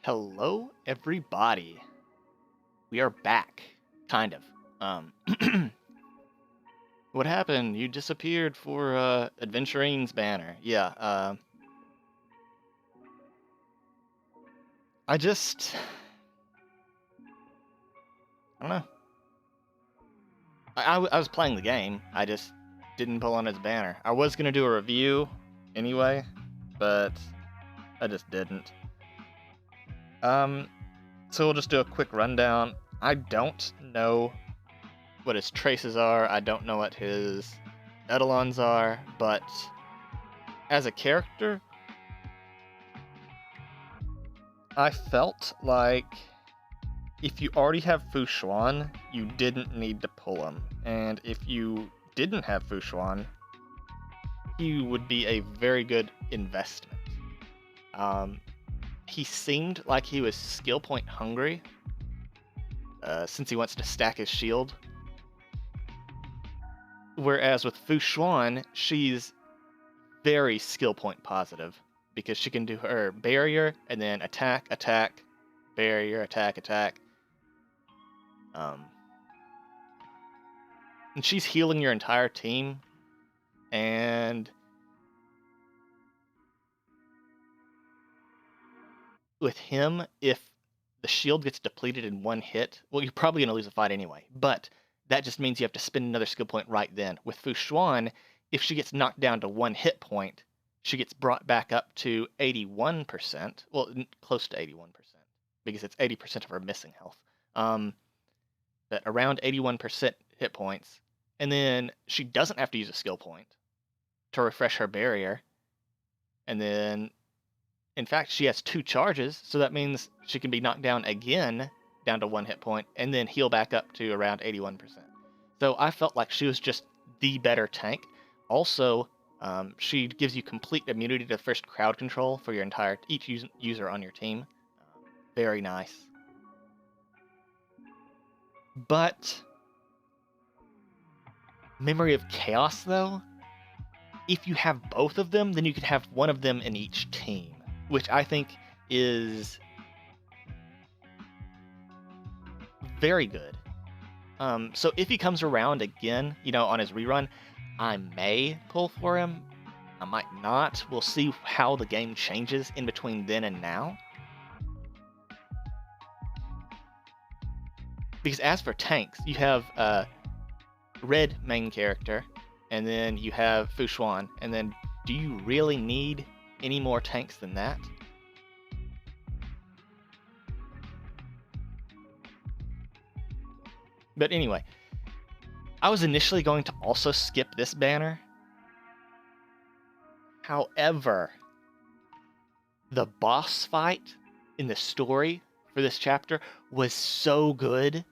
Hello, everybody. We are back, kind of. What happened? You disappeared for Adventurine's banner. Yeah. I don't know. I was playing the game. I just didn't pull on his banner. I was gonna do a review anyway, but I just didn't. So we'll just do a quick rundown. I don't know what his traces are. I don't know what his etalons are, but as a character, I felt like if you already have Fushuan, you didn't need to pull him. And if you didn't have Fushuan, he would be a very good investment. He seemed like he was skill point hungry, since he wants to stack his shield. Whereas with Fushuan, she's very skill point positive because she can do her barrier and then attack, barrier, attack. And she's healing your entire team, and with him, if the shield gets depleted in one hit, well, you're probably going to lose a fight anyway, but that just means you have to spend another skill point right then. With Fushuan, if she gets knocked down to one hit point, she gets brought back up to 81%, well, close to 81%, because it's 80% of her missing health. But around 81% hit points, and then she doesn't have to use a skill point to refresh her barrier, and then in fact, she has 2 charges, so that means she can be knocked down again, down to 1 hit point, and then heal back up to around 81%. So I felt like she was just the better tank. Also, she gives you complete immunity to first crowd control for your each user on your team. Very nice. But Memory of Chaos, though, if you have both of them, then you could have one of them in each team, which I think is very good. So if he comes around again, on his rerun, I may pull for him. I might not. We'll see how the game changes in between then and now. Because as for tanks, you have Red main character, and then you have Fushuan, and then do you really need any more tanks than that? But anyway, I was initially going to also skip this banner. However, the boss fight in the story for this chapter was so good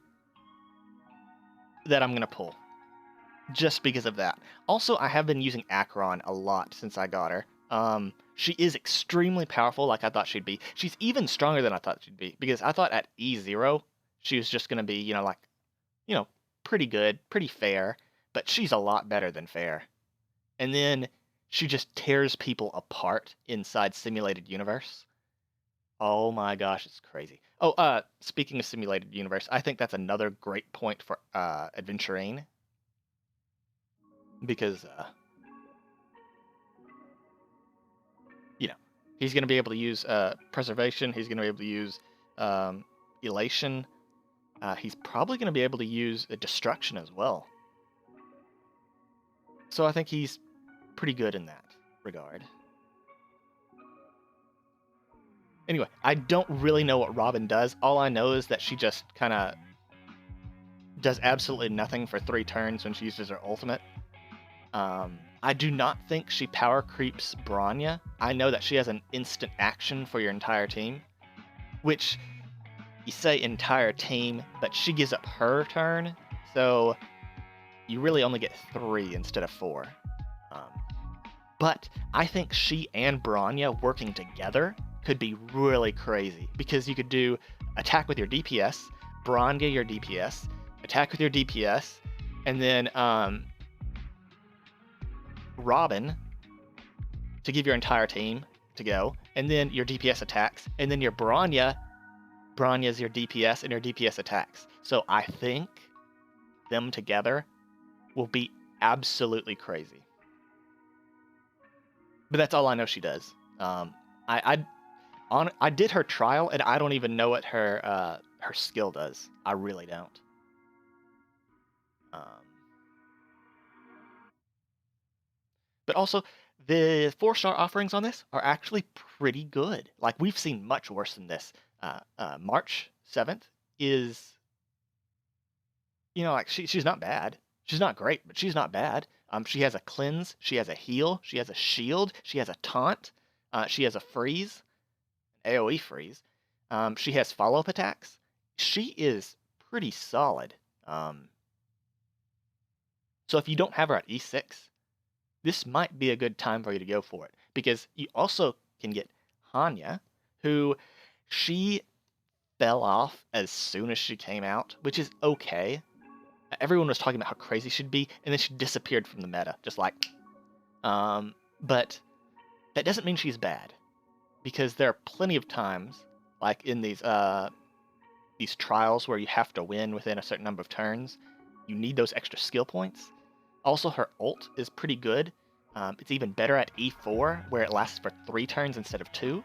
that I'm going to pull. Just because of that. Also, I have been using Acheron a lot since I got her. She is extremely powerful like I thought she'd be. She's even stronger than I thought she'd be, because I thought at E0 she was just going to be, pretty good, pretty fair, but she's a lot better than fair. And then she just tears people apart inside Simulated Universe. Oh my gosh, it's crazy. Oh, speaking of Simulated Universe, I think that's another great point for Adventurine. Because, he's going to be able to use Preservation. He's going to be able to use Elation. He's probably going to be able to use Destruction as well. So I think he's pretty good in that regard. Anyway, I don't really know what Robin does. All I know is that she just kind of does absolutely nothing for 3 turns when she uses her ultimate. I do not think she power creeps Bronya. I know that she has an instant action for your entire team, which you say entire team, but she gives up her turn, so you really only get 3 instead of 4. But I think she and Bronya working together could be really crazy, because you could do attack with your DPS, Bronya your DPS, attack with your DPS, and then Robin to give your entire team to go, and then your DPS attacks, and then your Bronya's your DPS, and your DPS attacks. So I think them together will be absolutely crazy. But that's all I know she does. I did her trial, and I don't even know what her skill does. I really don't. But also, the 4-star offerings on this are actually pretty good. Like, we've seen much worse than this. March 7th is, like, she's not bad. She's not great, but she's not bad. She has a cleanse, she has a heal, she has a shield, she has a taunt, she has a freeze, AoE freeze. She has follow-up attacks. She is pretty solid. So if you don't have her at E6, this might be a good time for you to go for it, because you also can get Hanya, who she fell off as soon as she came out, which is okay. Everyone was talking about how crazy she'd be, and then she disappeared from the meta, just like. But that doesn't mean she's bad, because there are plenty of times, like in these trials where you have to win within a certain number of turns, you need those extra skill points. Also, her ult is pretty good. It's even better at E4, where it lasts for 3 turns instead of 2.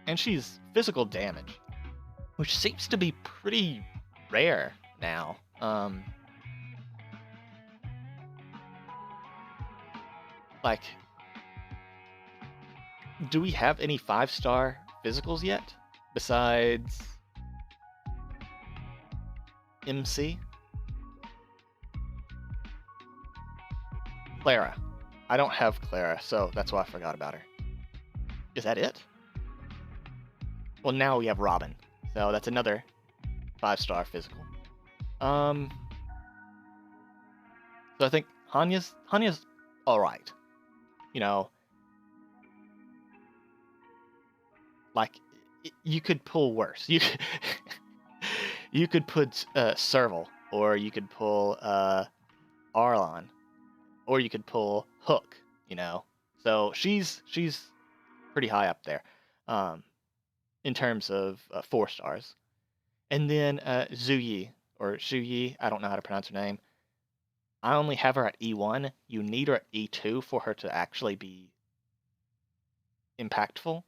And she's physical damage, which seems to be pretty rare now. Like, do we have any 5-star physicals yet besides MC? Clara. I don't have Clara, so that's why I forgot about her. Is that it? Well, now we have Robin, so that's another 5-star physical. So I think Hanya's all right. Like, you could pull worse. You could put Serval, or you could pull Arlon, or you could pull Hook. So she's pretty high up there, in terms of 4 stars. And then Zuyi, or Shuyi, I don't know how to pronounce her name. I only have her at E1. You need her at E2 for her to actually be impactful,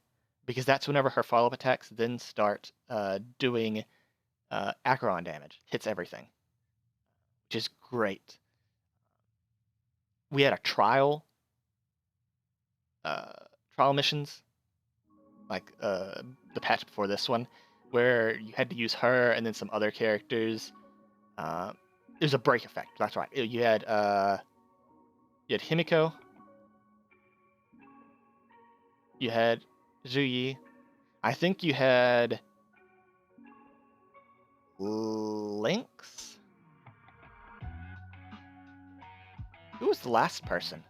because that's whenever her follow-up attacks then start doing Acheron damage. Hits everything, which is great. We had a trial missions, like the patch before this one, where you had to use her and then some other characters. There's a break effect. That's right. You had Himiko. You had Zuyi. I think you had Lynx. Who was the last person?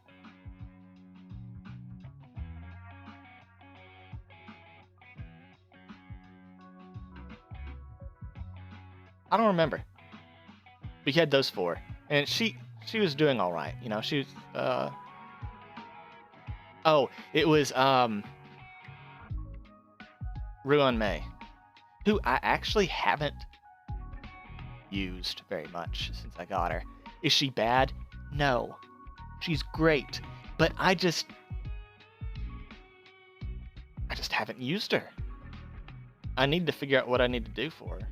I don't remember. We had those 4, and she was doing all right. She was. Oh, it was Ruan Mei, who I actually haven't used very much since I got her. Is she bad? No. She's great, but I just haven't used her. I need to figure out what I need to do for her.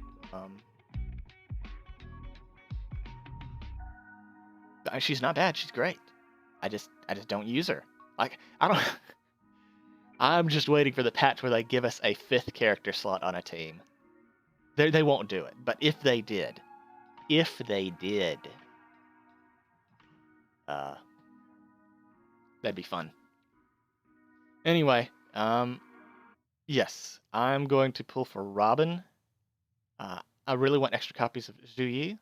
She's not bad. She's great. I just don't use her. Like, I don't. I'm just waiting for the patch where they give us a 5th character slot on a team. They won't do it, but if they did, that'd be fun. Anyway, yes, I'm going to pull for Robin. I really want extra copies of Zuyi.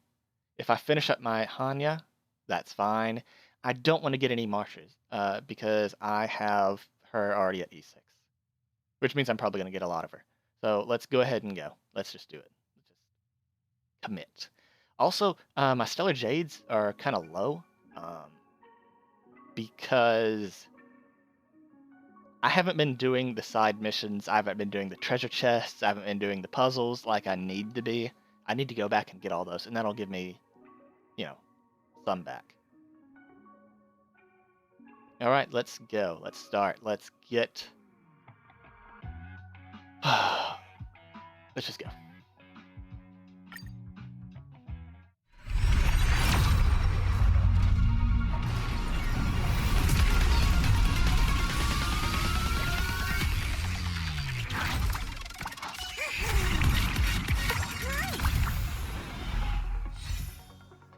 If I finish up my Hanya, that's fine. I don't want to get any marshes, because I have her already at E6, which means I'm probably going to get a lot of her. So let's go ahead and go. Let's just do it. Let's just commit. Also, my Stellar Jades are kind of low because I haven't been doing the side missions. I haven't been doing the treasure chests. I haven't been doing the puzzles like I need to be. I need to go back and get all those, and that'll give me, you know, some back. All right, let's go. Let's start. Let's get... Let's just go.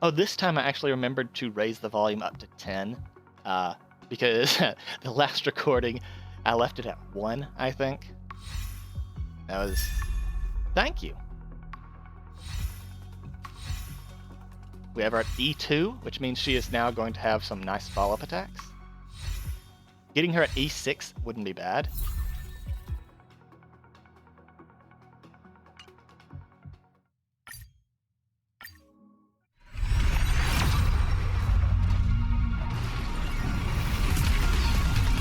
Oh, this time I actually remembered to raise the volume up to 10, because the last recording, I left it at 1, I think. That was... Thank you. We have her at E2, which means she is now going to have some nice follow-up attacks. Getting her at E6 wouldn't be bad.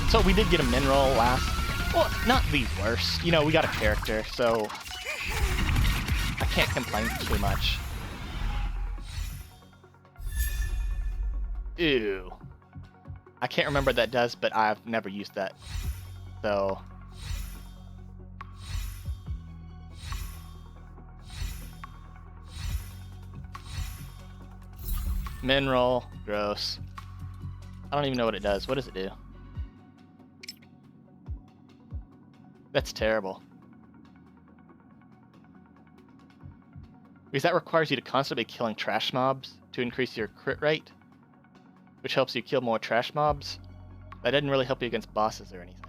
So we did get a mineral last. Well, not the worst. You know, we got a character, so I can't complain too much. Ew. I can't remember what that does, but I've never used that. So... Mineral. Gross. I don't even know what it does. What does it do? That's terrible. Because that requires you to constantly be killing trash mobs to increase your crit rate, which helps you kill more trash mobs. That doesn't really help you against bosses or anything.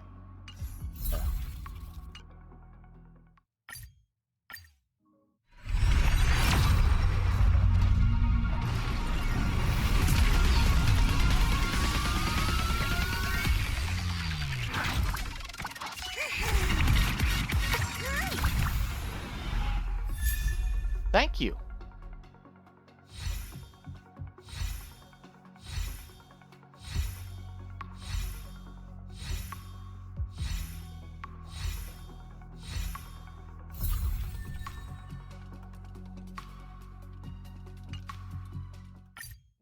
Thank you.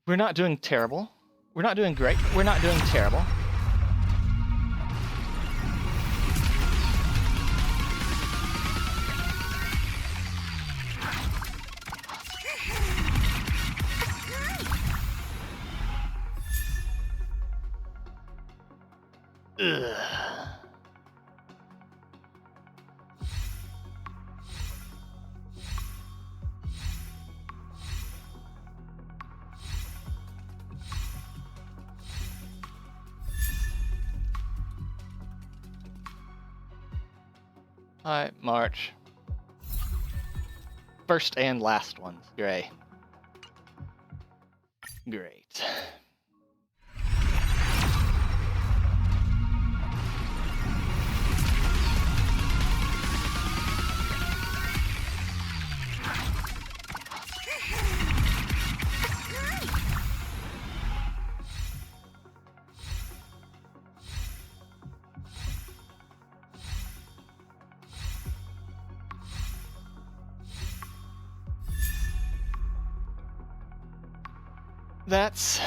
We're not doing terrible. We're not doing great, but we're not doing terrible. Ugh. Alright, March. First and last ones. Gray. Great. That's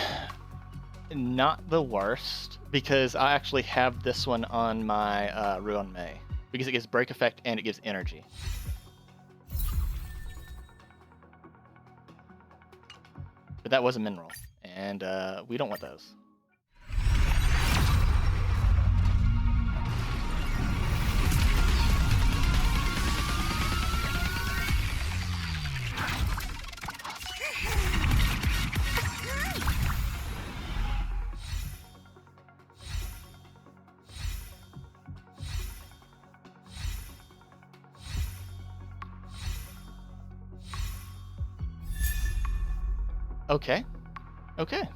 not the worst, because I actually have this one on my Ruan Mei, because it gives break effect and it gives energy. But that was a mineral, and we don't want those. Okay. Okay.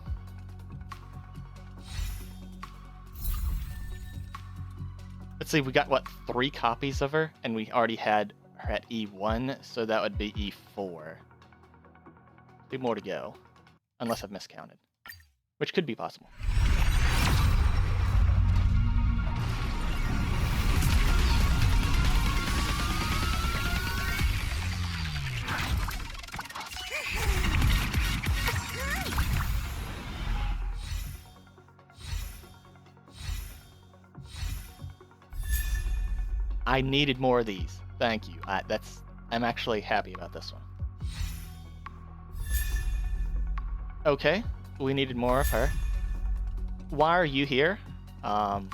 Let's see, we got, what, 3 copies of her? And we already had her at E1, so that would be E4. 2 more to go. Unless I've miscounted. Which could be possible. I needed more of these. Thank you. I'm actually happy about this one. Okay, we needed more of her. Why are you here? But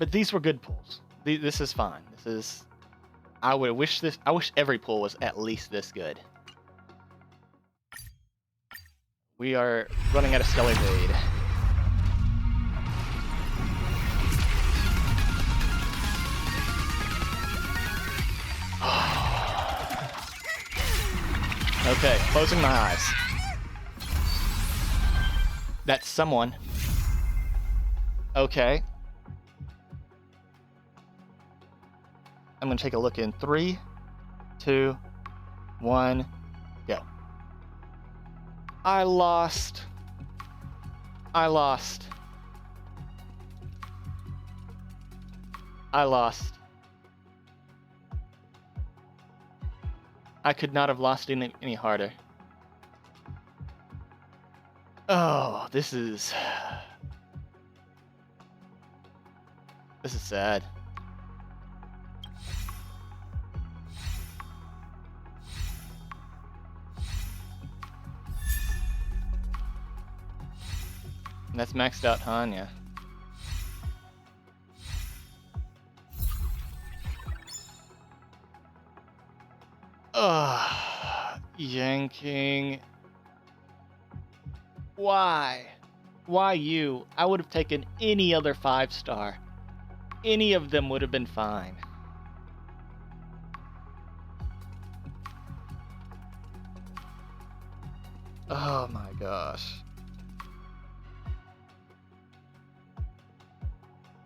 these were good pulls. This is fine. This is. I wish every pull was at least this good. We are running out of stellar evade. Okay, closing my eyes. That's someone. Okay. I'm gonna take a look in 3, 2, 1, go. I lost. I lost. I lost. I could not have lost any harder. Oh, this is sad. And that's maxed out Hanya. Ugh, yanking. Why? Why you? I would have taken any other 5-star. Any of them would have been fine. Oh my gosh.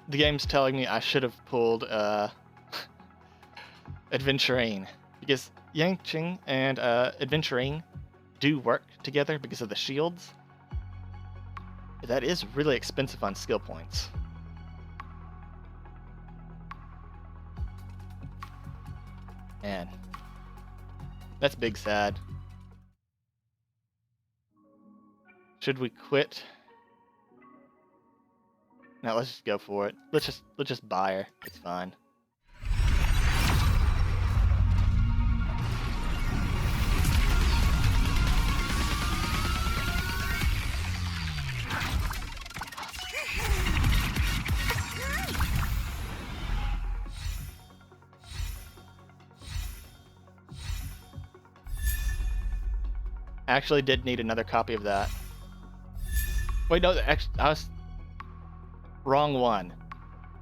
The game's telling me I should have pulled Adventuring, because Yanqing and Adventuring do work together because of the shields. But that is really expensive on skill points. Man, that's big sad. Should we quit? No, let's just go for it. Let's just buy her. It's fine. I actually did need another copy of that. Wait, no, actually, I was... Wrong one.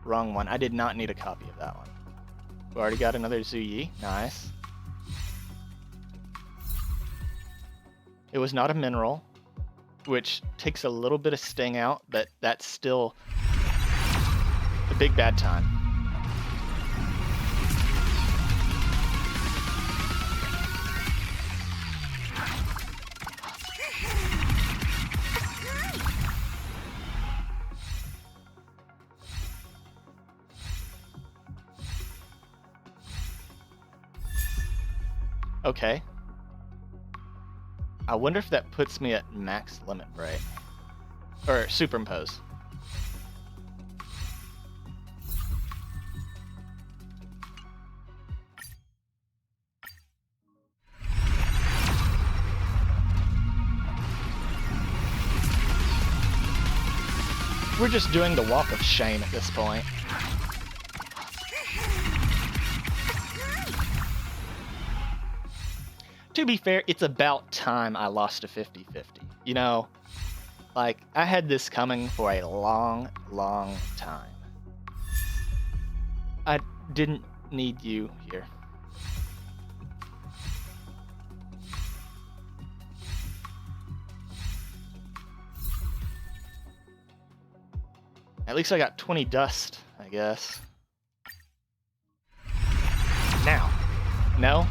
Wrong one. I did not need a copy of that one. We already got another Zuyi. Nice. It was not a mineral, which takes a little bit of sting out, but that's still a big bad time. Okay. I wonder if that puts me at max limit break. Or superimpose. We're just doing the walk of shame at this point. To be fair, it's about time I lost a 50-50. You know, like, I had this coming for a long, long time. I didn't need you here. At least I got 20 dust, I guess. Now. No?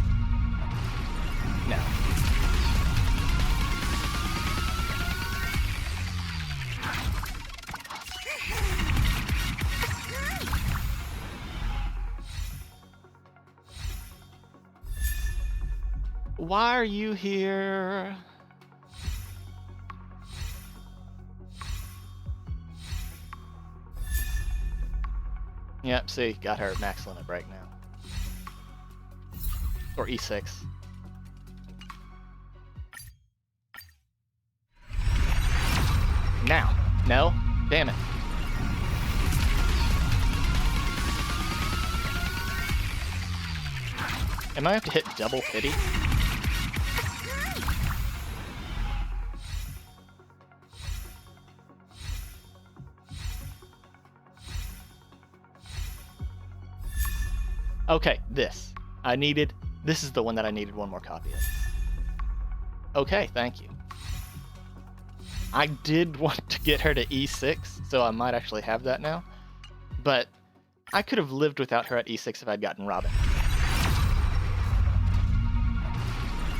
Why are you here? Yep, see, got her max limit break now. Or E6. Now. No? Damn it. Am I have to hit double pity? Okay, this. This is the one that I needed one more copy of. Okay, thank you. I did want to get her to E6, so I might actually have that now. But I could have lived without her at E6 if I'd gotten Robin.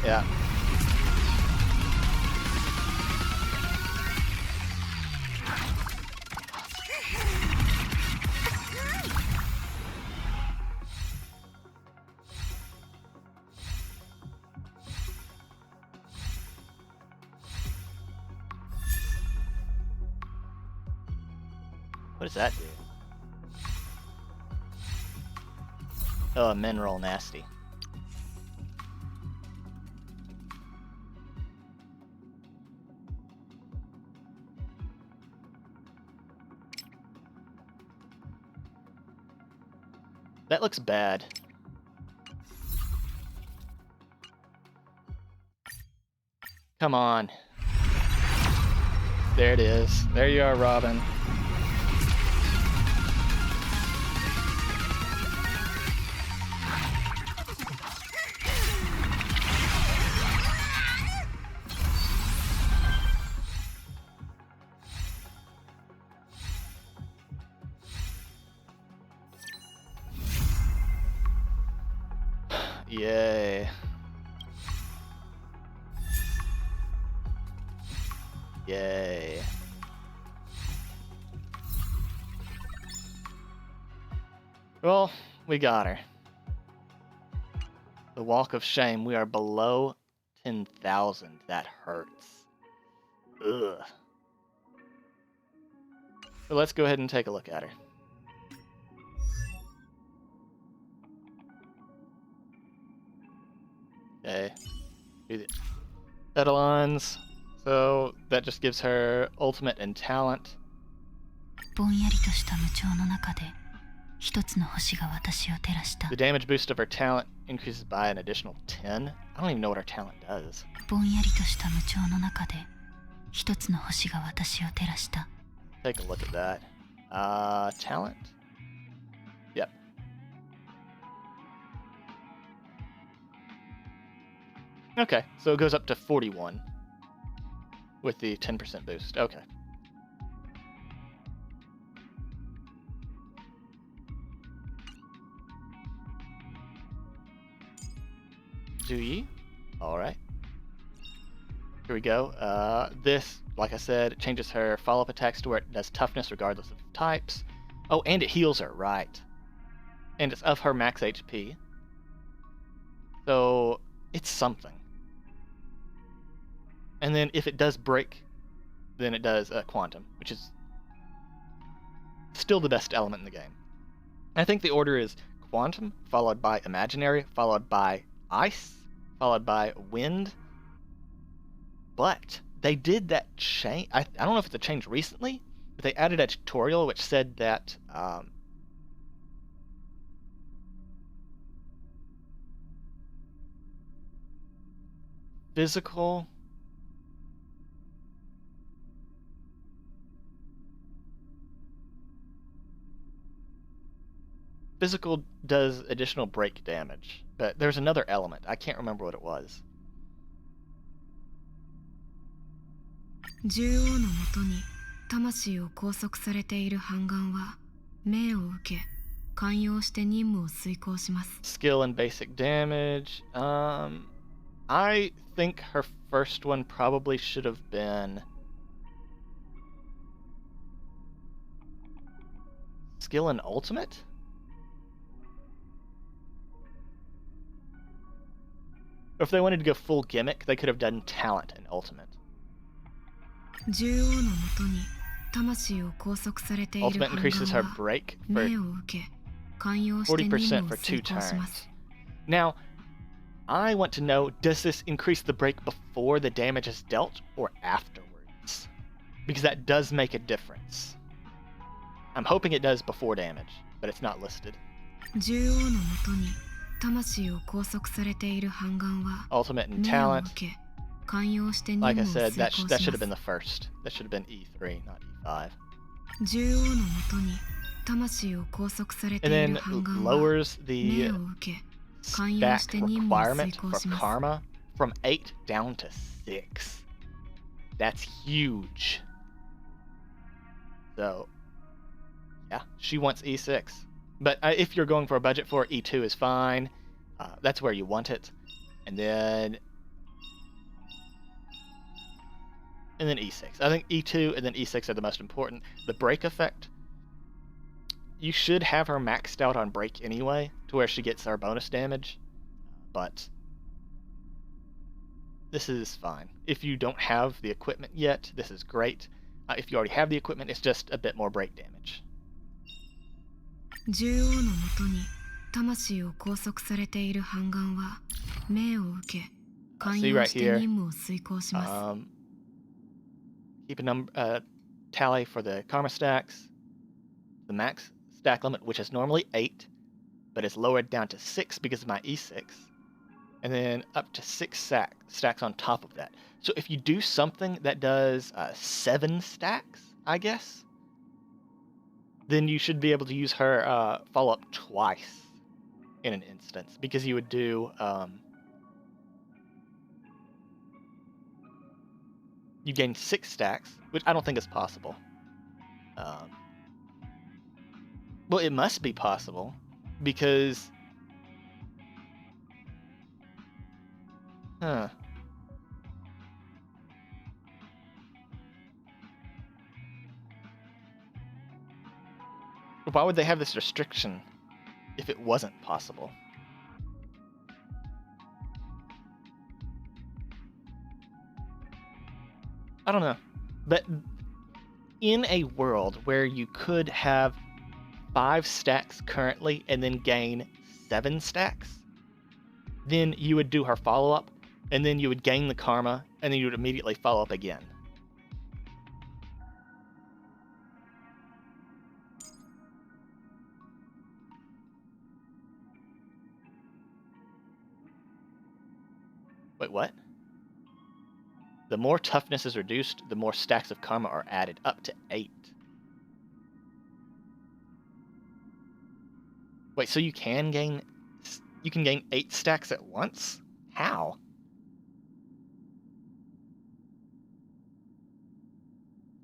Yeah. What does that do? Oh, men roll nasty. That looks bad. Come on. There it is. There you are, Robin. Yay. Yay. Well, we got her. The walk of shame. We are below 10,000. That hurts. Ugh. So let's go ahead and take a look at her. Okay. Do the Edelons. So that just gives her ultimate and talent. ぼんやりとした無調の中で一つの星が私を照らした。 The damage boost of her talent increases by an additional 10. I don't even know what her talent does. ぼんやりとした無調の中で一つの星が私を照らした。 Take a look at that. Talent? Yep. Okay, so it goes up to 41 with the 10% boost. Okay. Do ye? Alright. Here we go. This, like I said, it changes her follow-up attacks to where it does toughness regardless of types. Oh, and it heals her, right. And it's of her max HP. So, it's something. And then if it does break, then it does quantum, which is still the best element in the game. I think the order is quantum, followed by imaginary, followed by ice, followed by wind. But they did that change. I don't know if it's a change recently, but they added a tutorial which said that physical does additional break damage, but there's another element. I can't remember what it was. 獣王のもとに魂を拘束されている半眼は命を受け寛容して任務を遂行します。 Skill and basic damage. I think her first one probably should have been skill and ultimate? Or if they wanted to go full gimmick, they could have done talent and ultimate. 獣王のもとに魂を拘束されている Ultimate 反 increases 乱 her は break for 命を受け寛容して任 40% 務を for 遂 2 行します turns. Now, I want to know, does this increase the break before the damage is dealt or afterwards? Because that does make a difference. I'm hoping it does before damage, but it's not listed. 獣王のもとに魂を拘束されている反乱は Ultimate and 命を talent. 受け寛容して任 Like I 務を said, 遂 that 行 that し should ま have been す the first. That should have been E3, not E5. 獣王のもとに魂を拘束されて And い then る反乱は lowers 命 the を受け寛容し stack て任務を遂 requirement 行 for します karma from 8 down to 6. That's huge. So, yeah, she wants E6. But if you're going for a budget for it, E2 is fine. That's where you want it. And then E6. I think E2 and then E6 are the most important. The break effect, you should have her maxed out on break anyway, to where she gets her bonus damage. But this is fine. If you don't have the equipment yet, this is great. If you already have the equipment, it's just a bit more break damage. 獣王のもとに魂を拘束されている反乱は命を受け寛 See 容 right して here. 任務を遂行します Keep a number tally for the karma stacks. The max stack limit, which is normally 8, but it's lowered down to 6 because of my E6. And then up to 6 stacks on top of that. So if you do something that does 7 stacks, I guess, then you should be able to use her follow-up twice in an instance, because you would do you gain 6 stacks, which I don't think is possible. Well, it must be possible, because why would they have this restriction if it wasn't possible? I don't know. But in a world where you could have 5 stacks currently and then gain 7 stacks, then you would do her follow-up, and then you would gain the karma, and then you would immediately follow up again. Wait, what? The more toughness is reduced, the more stacks of karma are added, up to 8. Wait, so you can gain 8 stacks at once? How?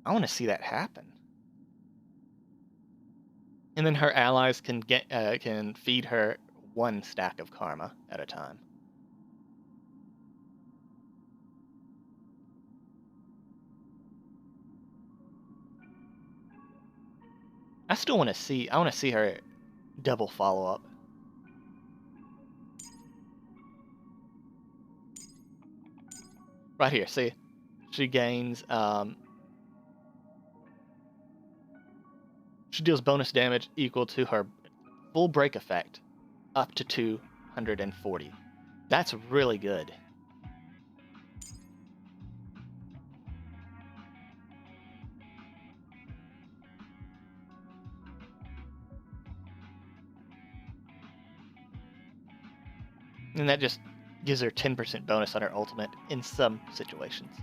I want to see that happen. And then her allies can feed her 1 stack of karma at a time. I want to see her double follow-up. Right here, see? She gains, she deals bonus damage equal to her full break effect, up to 240. That's really good. And that just gives her 10% bonus on her ultimate in some situations.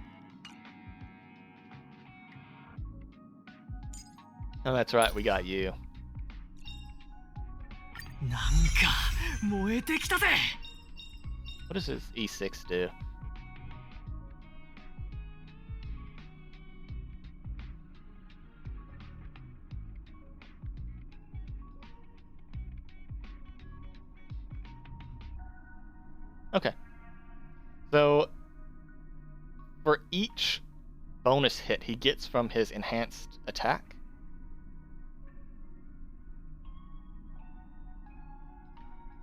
Oh, that's right, we got you. なんか燃えてきたぜ。 What does his E6 do? Okay. So, for each bonus hit he gets from his enhanced attack,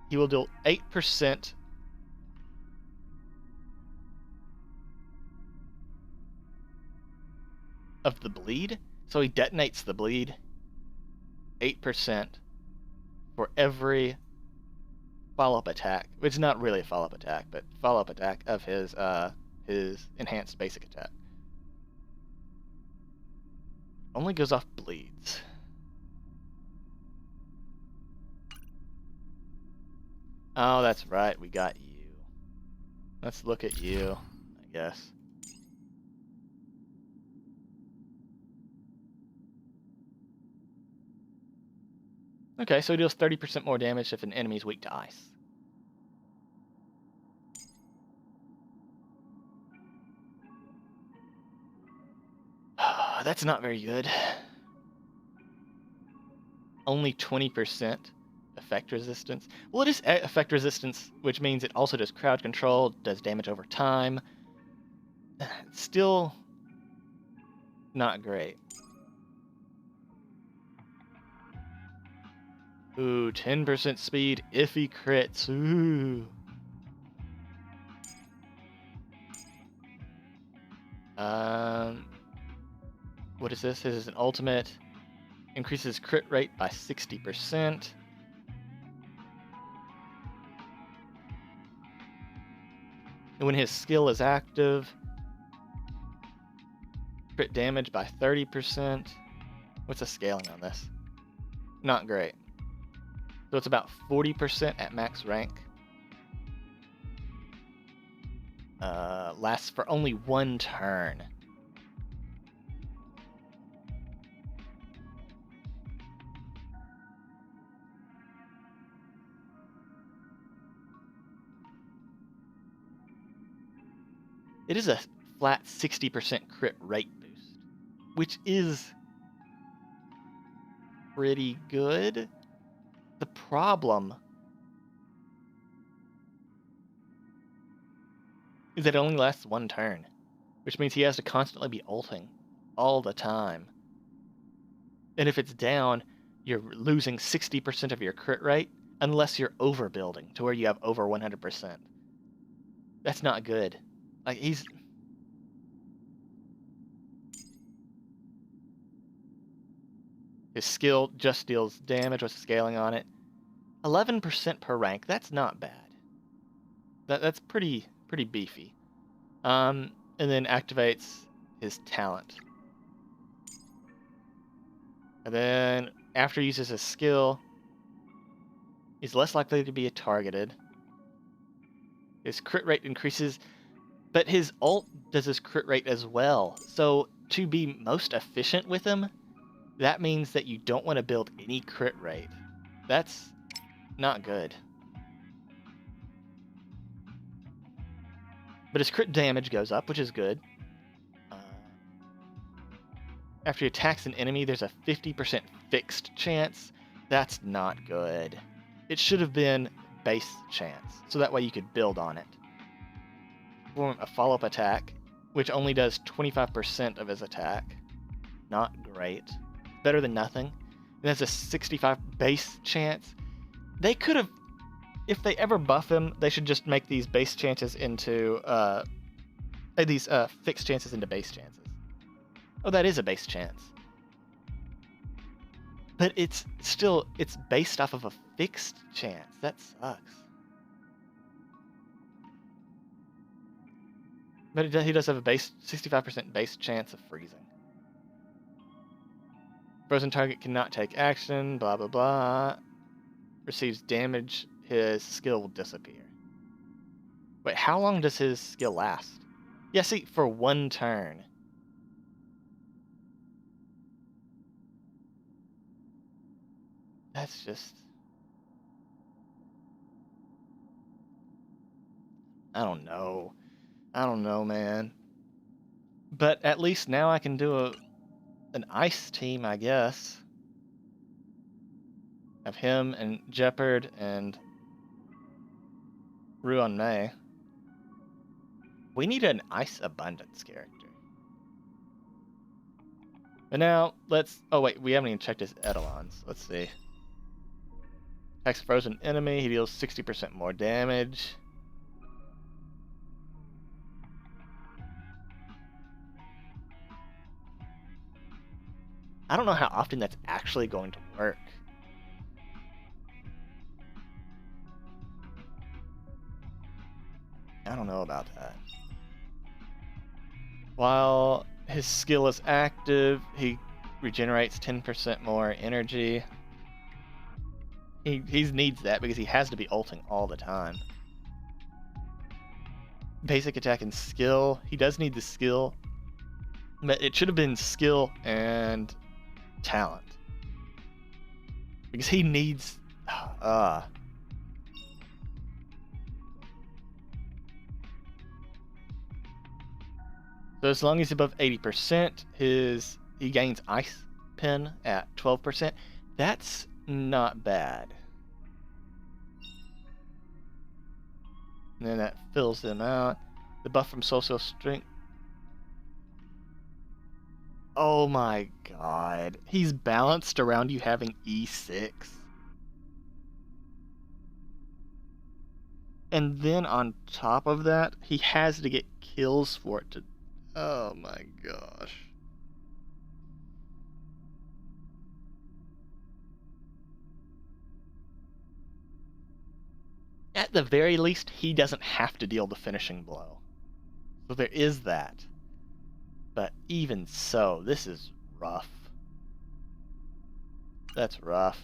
he will deal 8% of the bleed. So he detonates the bleed 8% for every follow-up attack. It's not really a follow-up attack, but follow-up attack of his enhanced basic attack. Only goes off bleeds. Oh, that's right. We got you. Let's look at you, I guess. Okay, so he deals 30% more damage if an enemy is weak to ice. That's not very good. Only 20% effect resistance. Well, it is effect resistance, which means it also does crowd control, does damage over time. Still not great. Ooh, 10% speed if he crits. Ooh. What is this? This is an ultimate. Increases crit rate by 60%. And when his skill is active, crit damage by 30%. What's the scaling on this? Not great. So it's about 40% at max rank. Lasts for only 1 turn. It is a flat 60% crit rate boost, which is pretty good. The problem is that it only lasts 1 turn, which means he has to constantly be ulting all the time. And if it's down, you're losing 60% of your crit rate unless you're overbuilding to where you have over 100%. That's not good. Like, his skill just deals damage with scaling on it. 11% per rank, that's not bad. That's pretty beefy. And then activates his talent. And then after he uses his skill, he's less likely to be targeted. His crit rate increases, but his ult does his crit rate as well. So to be most efficient with him, that means that you don't want to build any crit rate. That's not good. But his crit damage goes up, which is good. After he attacks an enemy, there's a 50% fixed chance. That's not good. It should have been base chance, so that way you could build on it. Perform a follow-up attack, which only does 25% of his attack. Not great. Better than nothing. And that's a 65 base chance. They could have, if they ever buff him, they should just make these base chances into, these fixed chances into base chances. Oh, that is a base chance. But it's based off of a fixed chance. That sucks. But he does have a 65% base chance of freezing. Frozen target cannot take action, blah, blah, blah. Receives damage, his skill will disappear. Wait, how long does his skill last? Yeah, see, for 1 turn. That's just... I don't know. I don't know, man. But at least now I can do an ice team, I guess. Of him and Jeopard and Ruan Mei. We need an ice abundance character. But now, let's... Oh, wait, we haven't even checked his etalons. Let's see. Attacks a frozen enemy. He deals 60% more damage. I don't know how often that's actually going to work. I don't know about that. While his skill is active, he regenerates 10% more energy. He needs that because he has to be ulting all the time. Basic attack and skill. He does need the skill. But it should have been skill and talent. Because he needs... So as long as he's above 80%, he gains Ice Pen at 12%. That's not bad. And then that fills them out. The buff from social strength. Oh my god. He's balanced around you having E6. And then on top of that, he has to get kills for it to... Oh my gosh. At the very least, he doesn't have to deal the finishing blow. So there is that. But even so, this is rough. That's rough.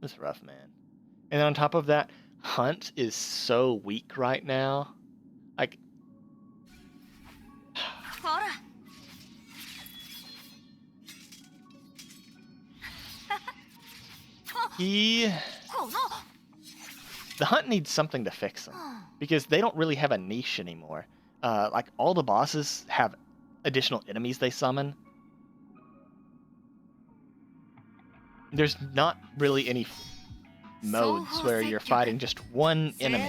This is rough, man. And on top of that, Hunt is so weak right now. Like... The Hunt needs something to fix him. Because they don't really have a niche anymore. Like, all the bosses have additional enemies they summon. There's not really any modes where you're fighting just one enemy.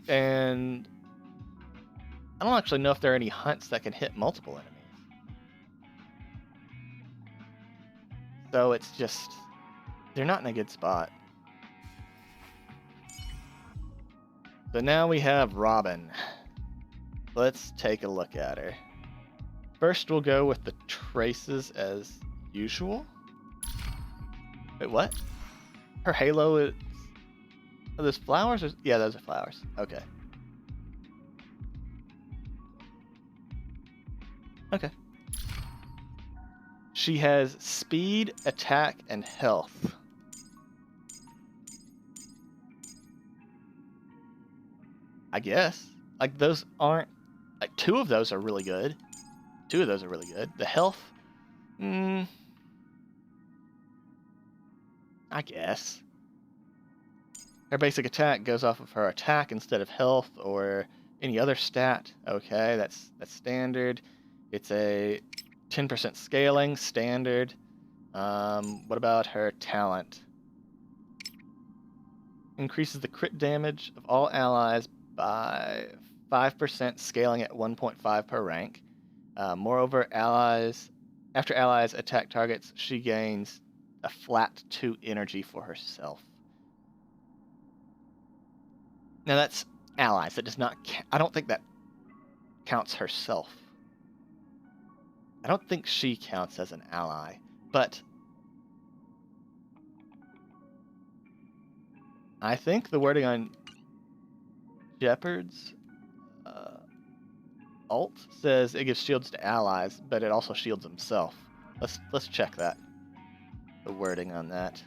And I don't actually know if there are any hunts that can hit multiple enemies. So it's just... they're not in a good spot. So now we have Robin. Let's take a look at her. First, we'll go with the traces as usual. Wait, what? Her halo is... are those flowers? Or... yeah, those are flowers. Okay. Okay. She has speed, attack, and health. I guess. Like, those aren't... like, two of those are really good. Two of those are really good. The health... I guess. Her basic attack goes off of her attack instead of health or any other stat. Okay, that's standard. It's a 10% scaling, standard. What about her talent? Increases the crit damage of all allies by 5%, scaling at 1.5 per rank. Moreover, after allies attack targets, she gains a flat 2 energy for herself. Now that's allies. That does not... I don't think that counts herself. I don't think she counts as an ally, but I think the wording on Jeopard's ult says it gives shields to allies, but it also shields himself. Let's check that. The wording on that.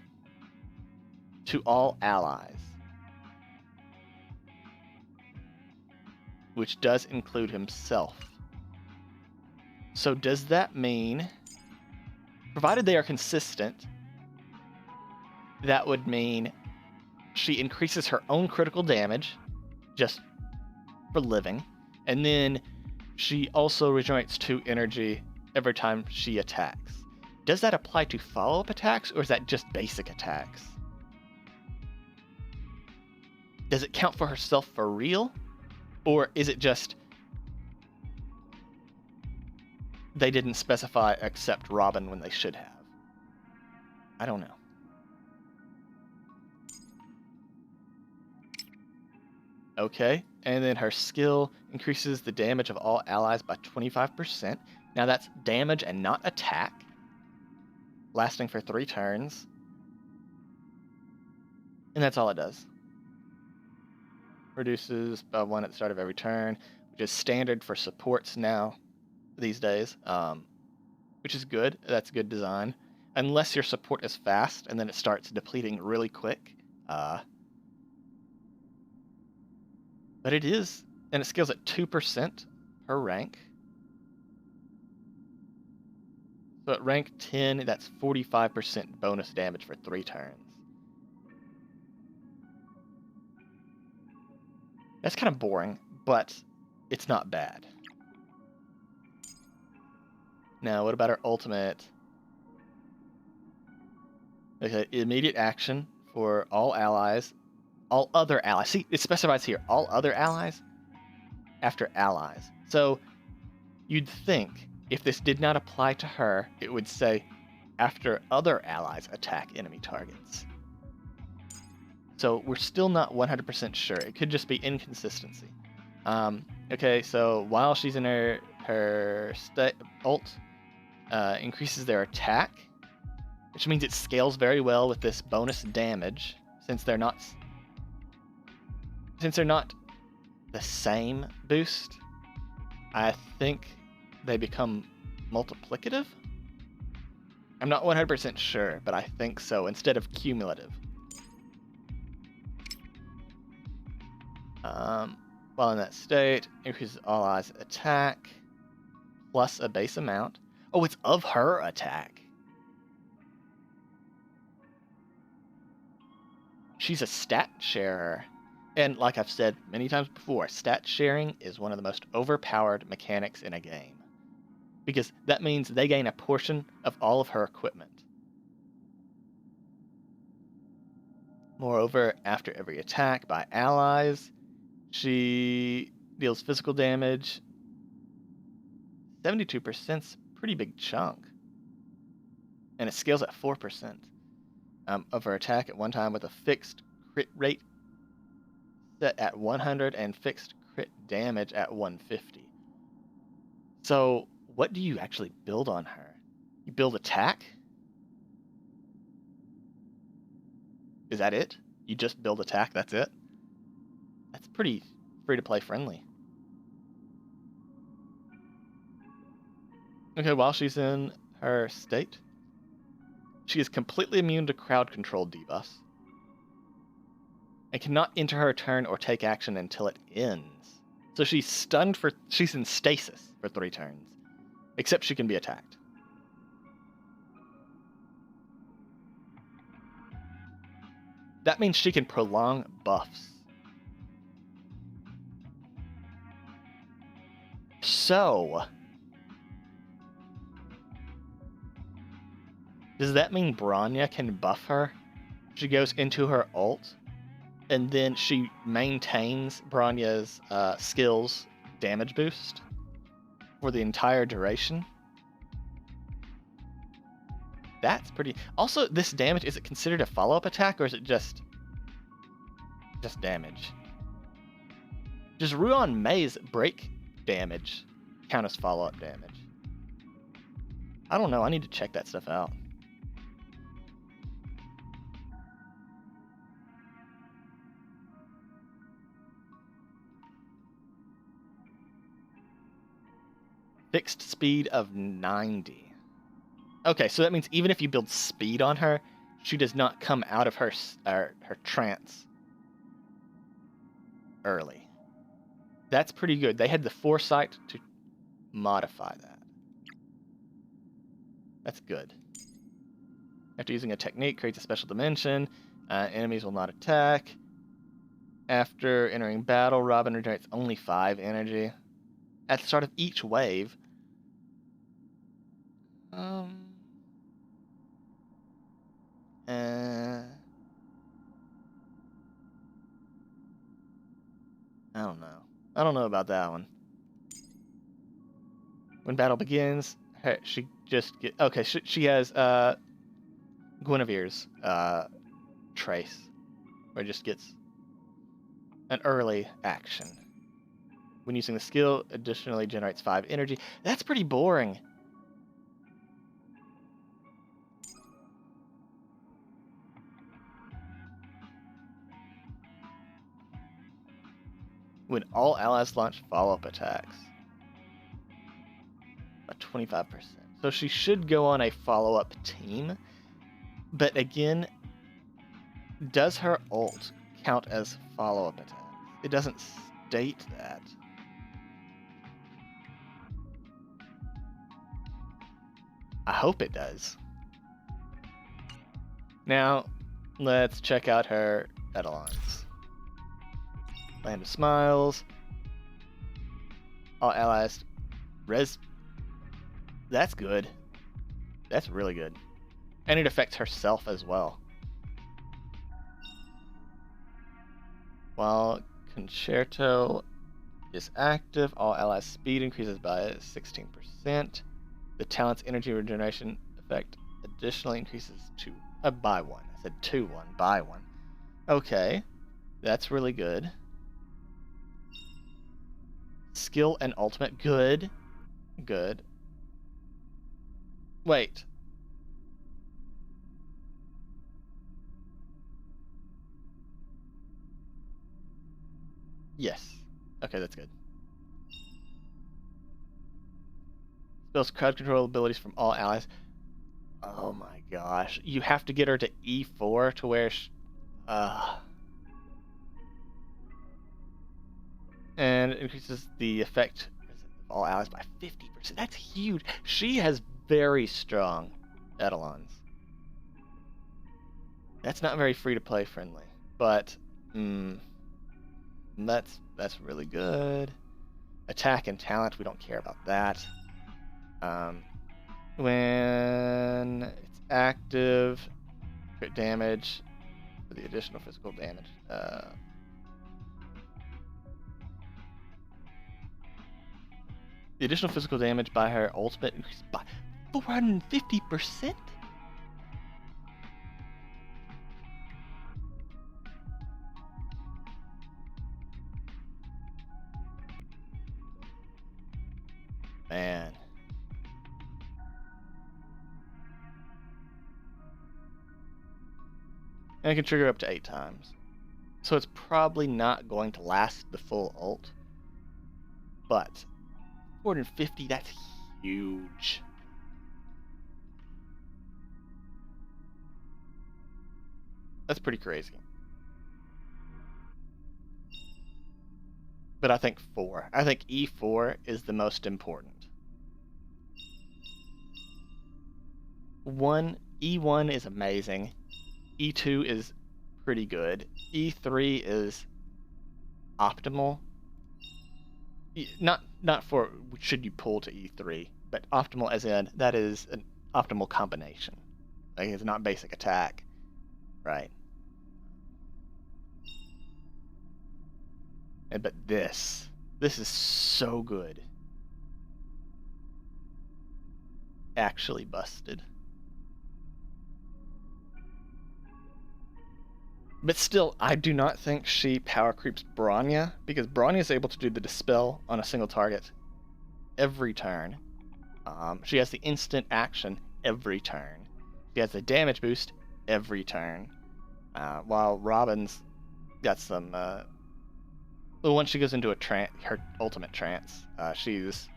To all allies. Which does include himself. So does that mean, provided they are consistent, that would mean she increases her own critical damage just for living, and then she also regenerates 2 energy every time she attacks. Does that apply to follow-up attacks, or is that just basic attacks? Does it count for herself for real? Or is it just they didn't specify except Robin when they should have? I don't know. Okay, and then her skill increases the damage of all allies by 25%. Now that's damage and not attack, lasting for 3 turns. And that's all it does. Reduces by 1 at the start of every turn, which is standard for supports now these days, which is good. That's good design. Unless your support is fast, and then it starts depleting really quick. But it is, and it scales at 2% per rank. So at rank 10, that's 45% bonus damage for 3 turns. That's kind of boring, but it's not bad. Now, what about our ultimate? Okay, immediate action for all allies. All other allies. See, it specifies here, all other allies after allies. So you'd think if this did not apply to her, it would say after other allies attack enemy targets. So we're still not 100% sure. It could just be inconsistency. Okay, so while she's in her ult, increases their attack, which means it scales very well with this bonus damage, since they're not the same boost. I think they become multiplicative. I'm not 100% sure, but I think so, instead of cumulative. While in that state, increases all allies' attack plus a base amount. Oh, it's of her attack. She's a stat sharer. And like I've said many times before, stat sharing is one of the most overpowered mechanics in a game. Because that means they gain a portion of all of her equipment. Moreover, after every attack by allies, she deals physical damage. 72%'s a pretty big chunk. And it scales at 4% of her attack at one time with a fixed crit rate set at 100 and fixed crit damage at 150. So what do you actually build on her? You build attack? Is that it? You just build attack, that's it? That's pretty free-to-play friendly. Okay, while she's in her state, she is completely immune to crowd control debuffs and cannot enter her turn or take action until it ends. So she's in stasis for 3 turns, except she can be attacked. That means she can prolong buffs. So, does that mean Bronya can buff her? She goes into her ult, and then she maintains Bronya's skills damage boost for the entire duration? That's pretty... Also, this damage, is it considered a follow-up attack, or is it just damage? Does Ruan Mei's break damage count as follow-up damage? I don't know. I need to check that stuff out. Fixed speed of 90. Okay, so that means even if you build speed on her, she does not come out of her trance early. That's pretty good. They had the foresight to modify that. That's good. After using a technique, creates a special dimension. Enemies will not attack. After entering battle, Robin regenerates only 5 energy. At the start of each wave. I don't know. I don't know about that one. When battle begins, she just get okay. She has Guinevere's trace, where it just gets an early action. When using the skill, additionally generates 5 energy. That's pretty boring. When all allies launch follow-up attacks. By 25%. So she should go on a follow-up team. But again, does her ult count as follow-up attacks? It doesn't state that. I hope it does. Now, let's check out her etalons. Land of Smiles. All allies. Res. That's good. That's really good. And it affects herself as well. While Concerto is active, all allies' speed increases by 16%. The talent's energy regeneration effect additionally increases to by 1. I said 2-1, by 1. Okay, that's really good. Skill and ultimate, good. Good. Wait. Yes. Okay, that's good. Spells crowd control abilities from all allies. Oh my gosh. You have to get her to E4 to where and it increases the effect of all allies by 50%. That's huge. She has very strong etalons. That's not very free-to-play friendly, but that's really good. Attack and talent, we don't care about that. When it's active, crit damage for the additional physical damage. The additional physical damage by her ultimate increased by 450%? Man. And it can trigger up to 8 times. So it's probably not going to last the full ult. But 450, that's huge. That's pretty crazy. But I think 4. I think E4 is the most important. E1 is amazing. E2 is pretty good. E3 is optimal. Not for should you pull to E3, but optimal as in that is an optimal combination. Like it's not basic attack, right? But this is so good. Actually busted. But still, I do not think she power creeps Bronya, because Bronya is able to do the dispel on a single target every turn. She has the instant action every turn. She has the damage boost every turn. While Robin's got some... once she goes into her ultimate trance, she's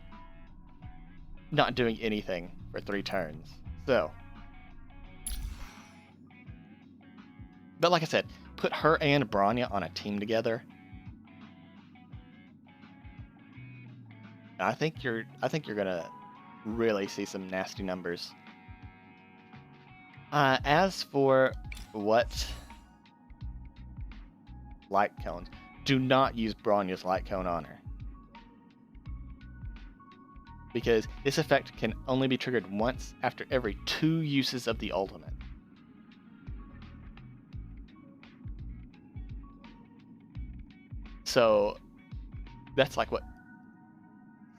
not doing anything for 3 turns. So... But like I said, put her and Bronya on a team together. I think you're gonna really see some nasty numbers. As for what light cones, do not use Bronya's light cone on her, because this effect can only be triggered once after every 2 uses of the ultimate. So that's like what,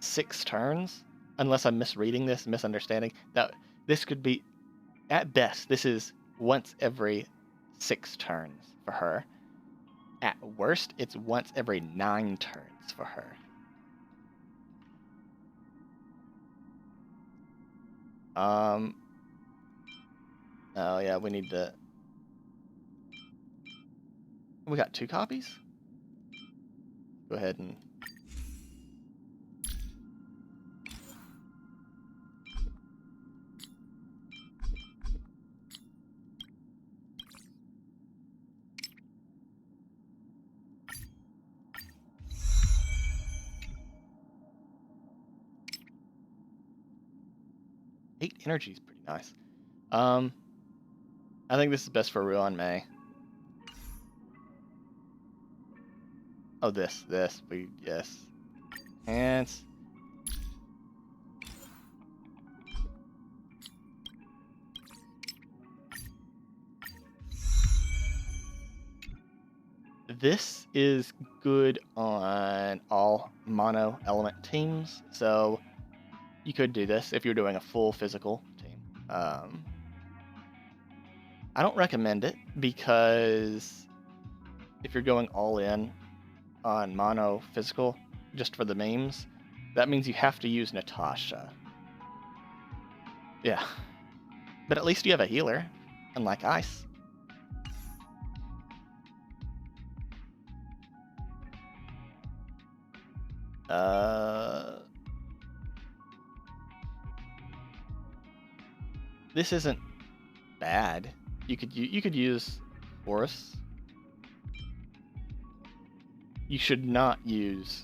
6 turns? Unless I'm misreading this, misunderstanding. That this could be, at best, this is once every 6 turns for her. At worst, it's once every 9 turns for her. Oh yeah, we need to... We got 2 copies? Go ahead and... Eight energy is pretty nice. I think this is best for Ruan Mei. Oh, this. Yes. Hands. This is good on all mono element teams, so you could do this if you're doing a full physical team. I don't recommend it because if you're going all in on mono physical just for the memes, that means you have to use Natasha. Yeah. But at least you have a healer, unlike Ice. This isn't bad. You could use Horus. You should not use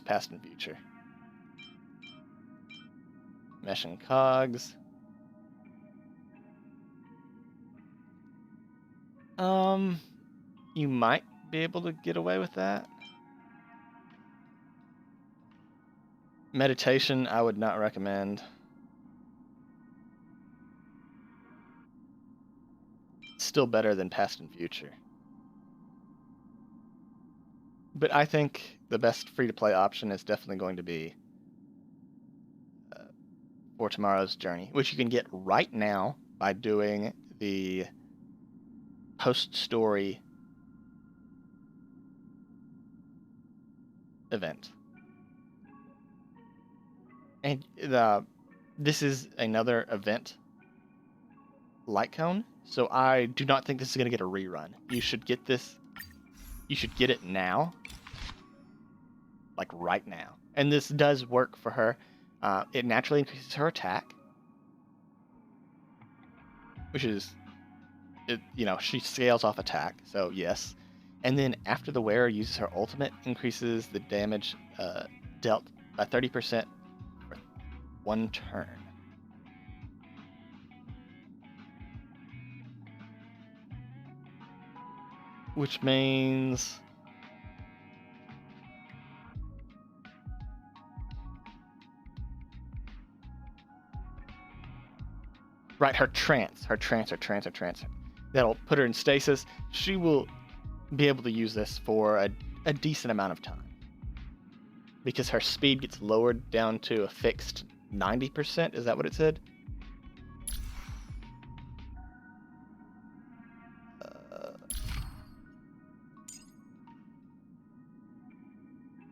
past and future. Mesh and cogs. You might be able to get away with that. Meditation, I would not recommend. Still better than past and future. But I think the best free-to-play option is definitely going to be For Tomorrow's Journey, which you can get right now by doing the post-story event. And this is another event light cone, so I do not think this is going to get a rerun. You should get this. You should get it now. Like right now. And this does work for her. It naturally increases her attack. Which is, she scales off attack, so yes. And then after the wearer uses her ultimate, increases the damage dealt by 30% for 1 turn. Which means... Right, her trance. That'll put her in stasis. She will be able to use this for a decent amount of time. Because her speed gets lowered down to a fixed 90%. Is that what it said?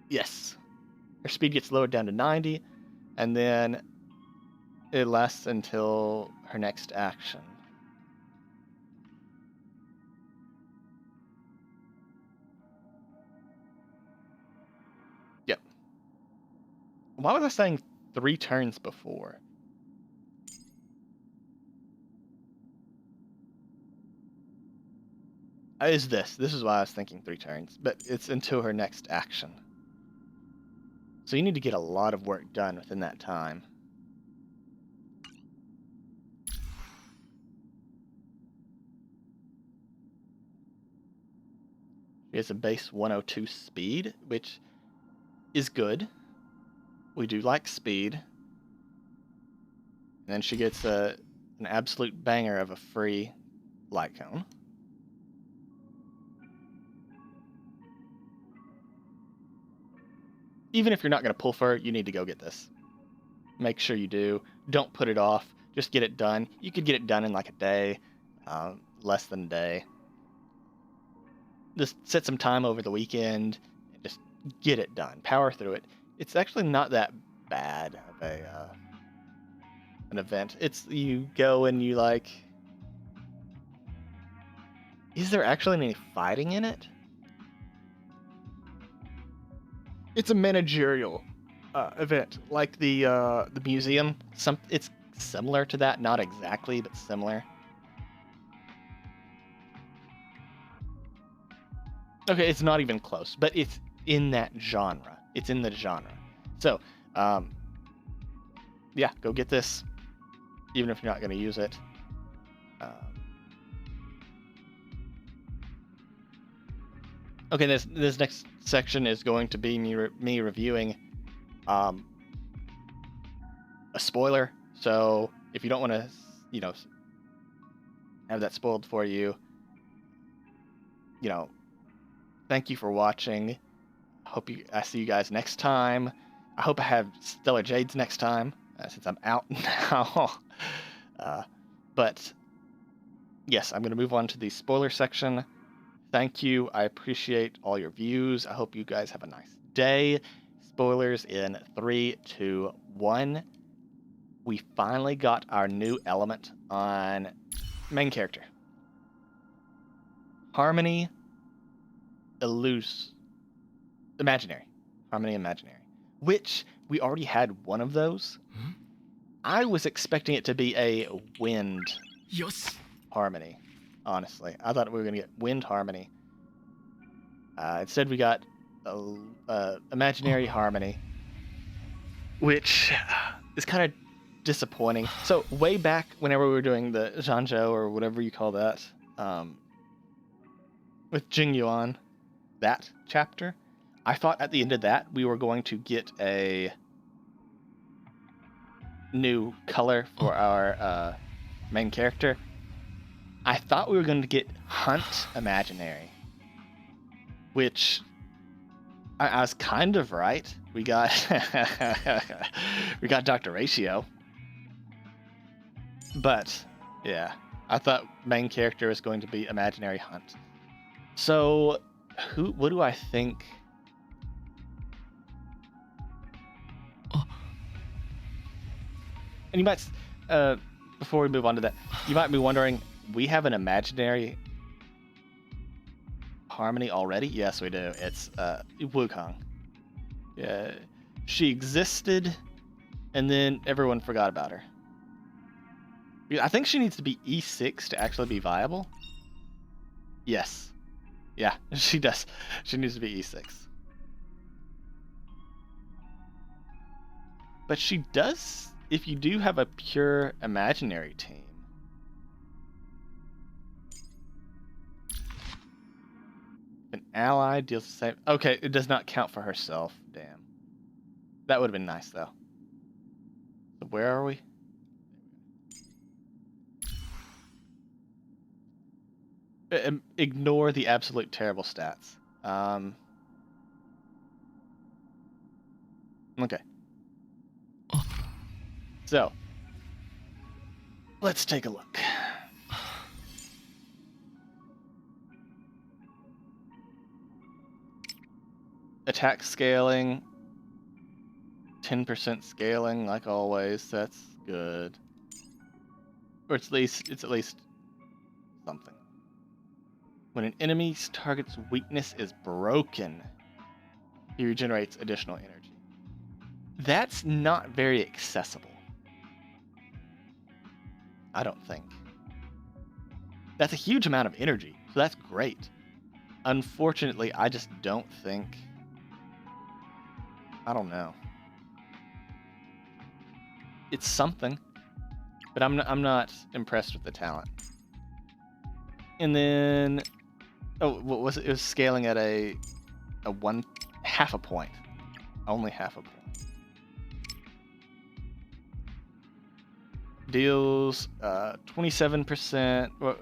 Yes. Her speed gets lowered down to 90, and then it lasts until her next action. Yep. Why was I saying 3 turns before? This is why I was thinking 3 turns, but it's until her next action. So you need to get a lot of work done within that time. She has a base 102 speed, which is good. We do like speed. And then she gets an absolute banger of a free light cone. Even if you're not going to pull for her, you need to go get this. Make sure you do. Don't put it off. Just get it done. You could get it done in like a day, less than a day. just set some time over the weekend and just get it done. Power through it. It's actually not that bad of an event. It's you go and you like. Is there actually any fighting in it? It's a managerial event, like the museum. It's similar to that, not exactly, but similar. Okay, it's not even close, but it's in that genre. It's in the genre. So, yeah, go get this, even if you're not going to use it. Okay, this next section is going to be me reviewing a spoiler. So if you don't want to, have that spoiled for you, thank you for watching. I see you guys next time. I hope I have Stellar Jades next time, since I'm out now. But yes, I'm going to move on to the spoiler section. Thank you. I appreciate all your views. I hope you guys have a nice day. Spoilers in 3, 2, 1. We finally got our new element on main character. Harmony imaginary. Harmony imaginary. Which we already had one of those. I was expecting it to be a wind harmony. Honestly, I thought we were going to get wind harmony. Instead, we got imaginary harmony, which is kind of disappointing. So way back, whenever we were doing the Zhanzhou or whatever you call that, with Jing Yuan, that chapter, I thought at the end of that we were going to get a new color for our main character. I thought we were going to get Hunt Imaginary, which I was kind of right. We got we got Dr. Ratio, but yeah, I thought main character was going to be Imaginary Hunt. So what do I think? And you might, before we move on to that, you might be wondering, we have an imaginary harmony already? Yes, we do. It's Wukong. Yeah, she existed, and then everyone forgot about her. I think she needs to be E6 to actually be viable. Yes. Yeah, she does. She needs to be E6. But she does, if you do have a pure imaginary team. An ally deals the same. Okay, it does not count for herself. Damn. That would have been nice, though. So where are we? Ignore the absolute terrible stats. Okay. So, let's take a look. Attack scaling, 10% scaling, like always. That's good. Or it's at least something. When an enemy's target's weakness is broken, he regenerates additional energy. That's not very accessible. I don't think. That's a huge amount of energy, so that's great. Unfortunately, I just don't think. I don't know. It's something, but I'm not impressed with the talent. And then, what was it? It was scaling at a half a point, only half a point. Deals 27%. Well,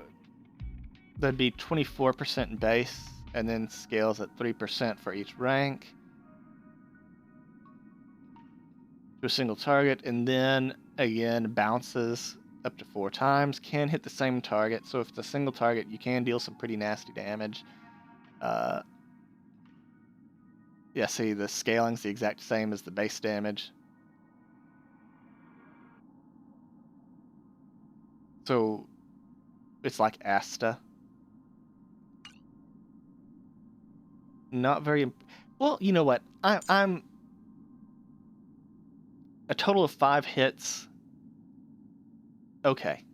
that'd be 24% base, and then scales at 3% for each rank to a single target, and then again bounces up to 4 times. Can hit the same target, so if it's a single target, you can deal some pretty nasty damage. Yeah, see, the scaling's the exact same as the base damage. So it's like Asta. Not very. Well, you know what? I'm a total of 5 hits. Okay,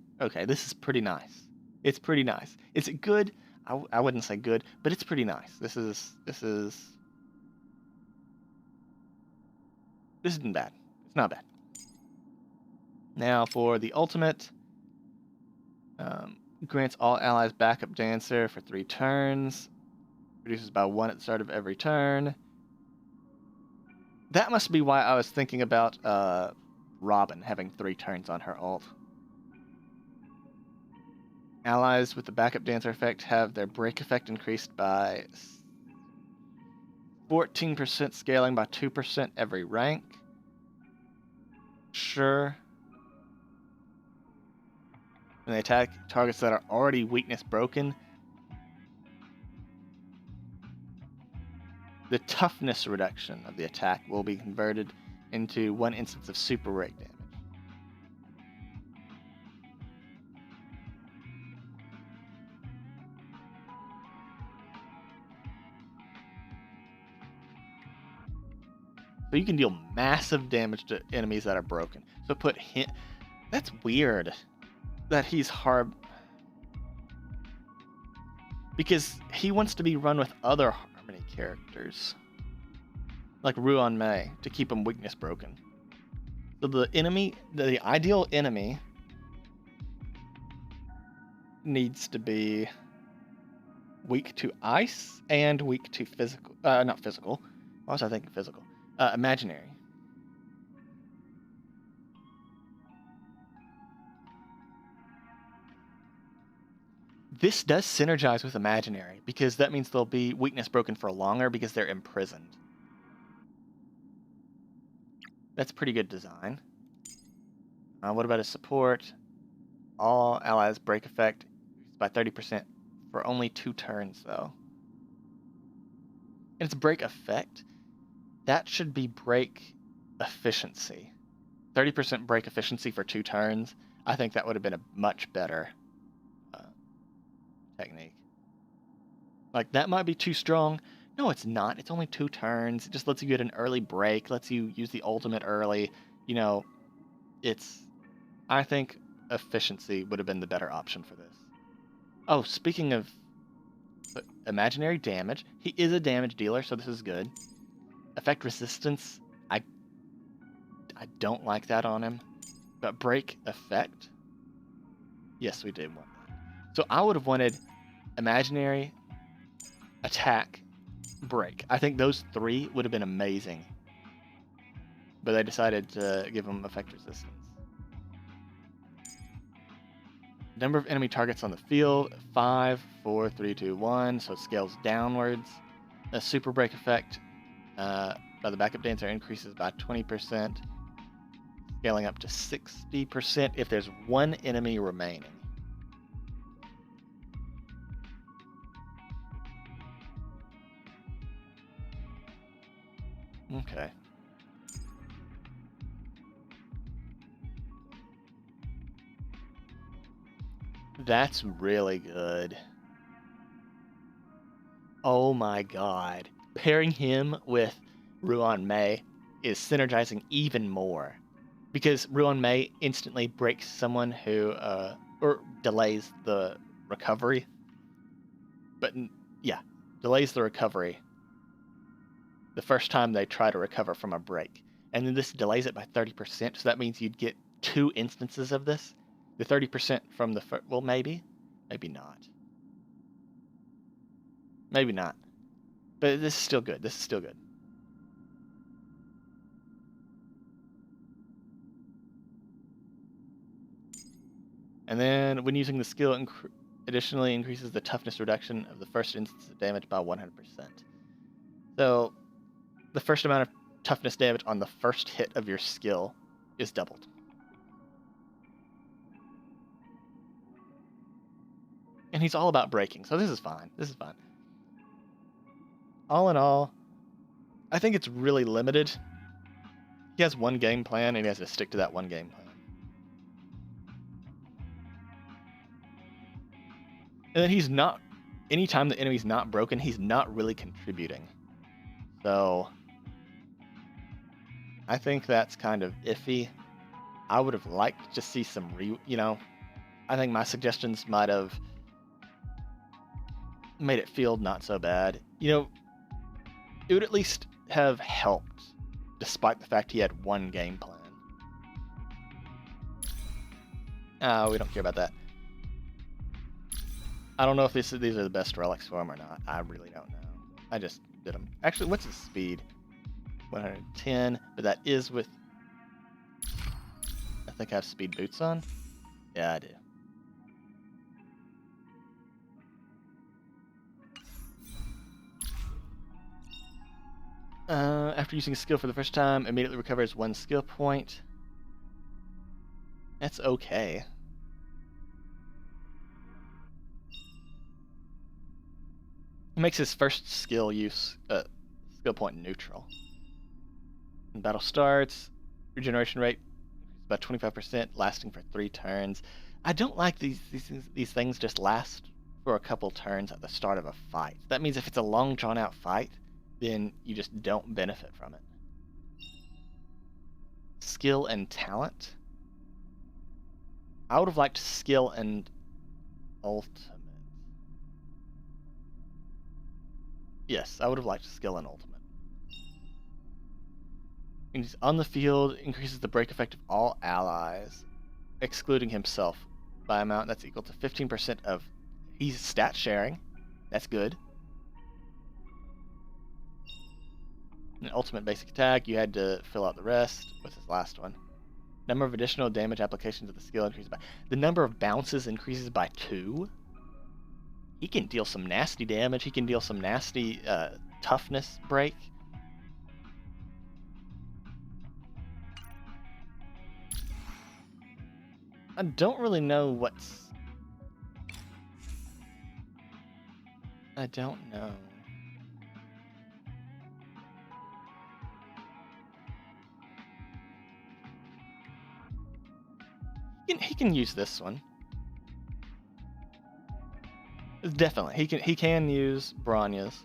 this is pretty nice. It's pretty nice. Is it good? I wouldn't say good, but it's pretty nice. This isn't bad. It's not bad. Now for the ultimate, grants all allies backup dancer for 3 turns. Reduces by 1 at the start of every turn. That must be why I was thinking about Robin having 3 turns on her ult. Allies with the backup dancer effect have their break effect increased by 14% scaling by 2% every rank. Sure. When they attack targets that are already weakness broken, the toughness reduction of the attack will be converted into 1 instance of super break damage. So you can deal massive damage to enemies that are broken. So put him. That's weird that he's hard. Because he wants to be run with other Harmony characters. Like Ruan Mei, to keep him weakness broken. So the ideal enemy needs to be weak to ice and weak to physical. Not physical. Why was I thinking physical? Imaginary. This does synergize with imaginary, because that means they'll be weakness broken for longer because they're imprisoned. That's pretty good design. What about his support? All allies break effect by 30% for only 2 turns, though. And it's break effect. That should be break efficiency. 30% break efficiency for 2 turns. I think that would have been a much better technique. Like, that might be too strong. No, it's not. It's only 2 turns. It just lets you get an early break, lets you use the ultimate early. You know, I think efficiency would have been the better option for this. Oh, speaking of imaginary damage, he is a damage dealer, so this is good. Effect resistance, I don't like that on him. But break effect, yes, we did want that. So I would have wanted imaginary, attack, break. I think those 3 would have been amazing. But they decided to give him effect resistance. Number of enemy targets on the field, 5, 4, 3, 2, 1, so it scales downwards. The super break effect by the backup dancer increases by 20%, scaling up to 60% if there's 1 enemy remaining. Okay. That's really good. Oh my god. Pairing him with Ruan Mei is synergizing even more. Because Ruan Mei instantly breaks someone who, or delays the recovery. But, yeah, delays the recovery the first time they try to recover from a break. And then this delays it by 30%, so that means you'd get 2 instances of this. The 30% from the first, well, maybe not. Maybe not. But this is still good. This is still good. And then when using the skill, additionally increases the toughness reduction of the first instance of damage by 100%. So the first amount of toughness damage on the first hit of your skill is doubled. And he's all about breaking, so this is fine. This is fine. all in all, I think it's really limited. He has one game plan, and he has to stick to that one game plan. And then he's not, anytime the enemy's not broken, he's not really contributing. So I think that's kind of iffy. I would have liked to see some I think my suggestions might have made it feel not so bad. It would at least have helped, despite the fact he had one game plan. We don't care about that. I don't know if these are the best relics for him or not. I really don't know. I just did them. Actually, what's his speed? 110, but that is with... I think I have speed boots on. Yeah, I do. After using a skill for the first time, immediately recovers 1 skill point. That's okay. It makes his first skill skill point neutral. When battle starts, regeneration rate is about 25%, lasting for 3 turns. I don't like these things just last for a couple turns at the start of a fight. That means if it's a long drawn out fight, then you just don't benefit from it. Skill and talent. I would have liked skill and ultimate. Yes, I would have liked skill and ultimate. And he's on the field, increases the break effect of all allies, excluding himself, by amount that's equal to 15% of... He's stat sharing. That's good. An ultimate basic attack, you had to fill out the rest with his last one. Number of additional damage applications of the skill increases by... The number of bounces increases by 2. He can deal some nasty damage. He can deal some nasty toughness break. I don't really know what's... I don't know. He can use this one. Definitely, he can use Bronya's.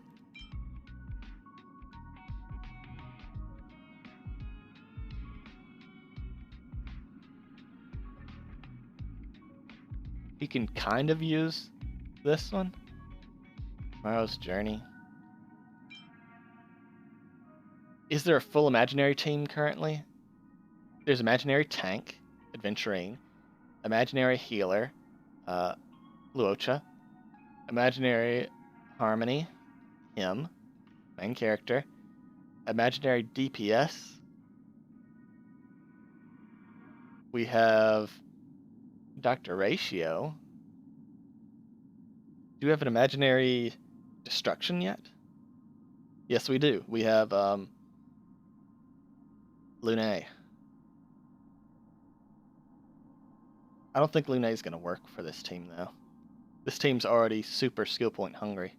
He can kind of use this one. Tomorrow's Journey. Is there a full imaginary team currently? There's imaginary tank, adventuring, imaginary healer, Luocha, imaginary harmony, him, main character, imaginary DPS. We have Dr. Ratio. Do we have an imaginary destruction yet? Yes, we do. We have Lune. I don't think Lune is going to work for this team, though. This team's already super skill point hungry.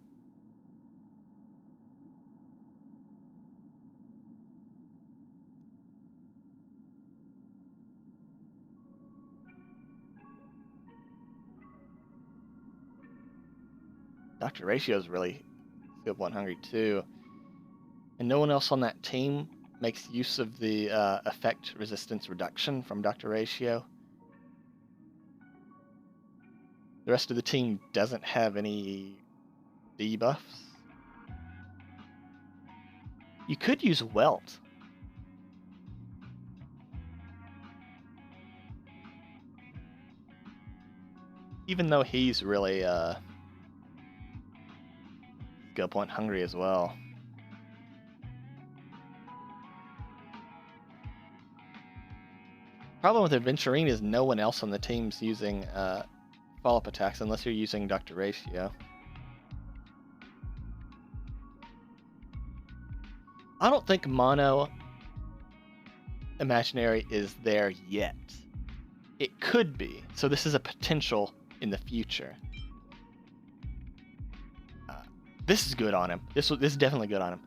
Dr. Ratio is really skill point hungry, too. And no one else on that team makes use of the effect resistance reduction from Dr. Ratio. The rest of the team doesn't have any debuffs. You could use Welt. Even though he's really skill point hungry as well. Problem with Adventurine is no one else on the team's using follow-up attacks unless you're using Dr. Ratio. I don't think mono imaginary is there yet. It could be, so this is a potential in the future. This is good on him. This is definitely good on him.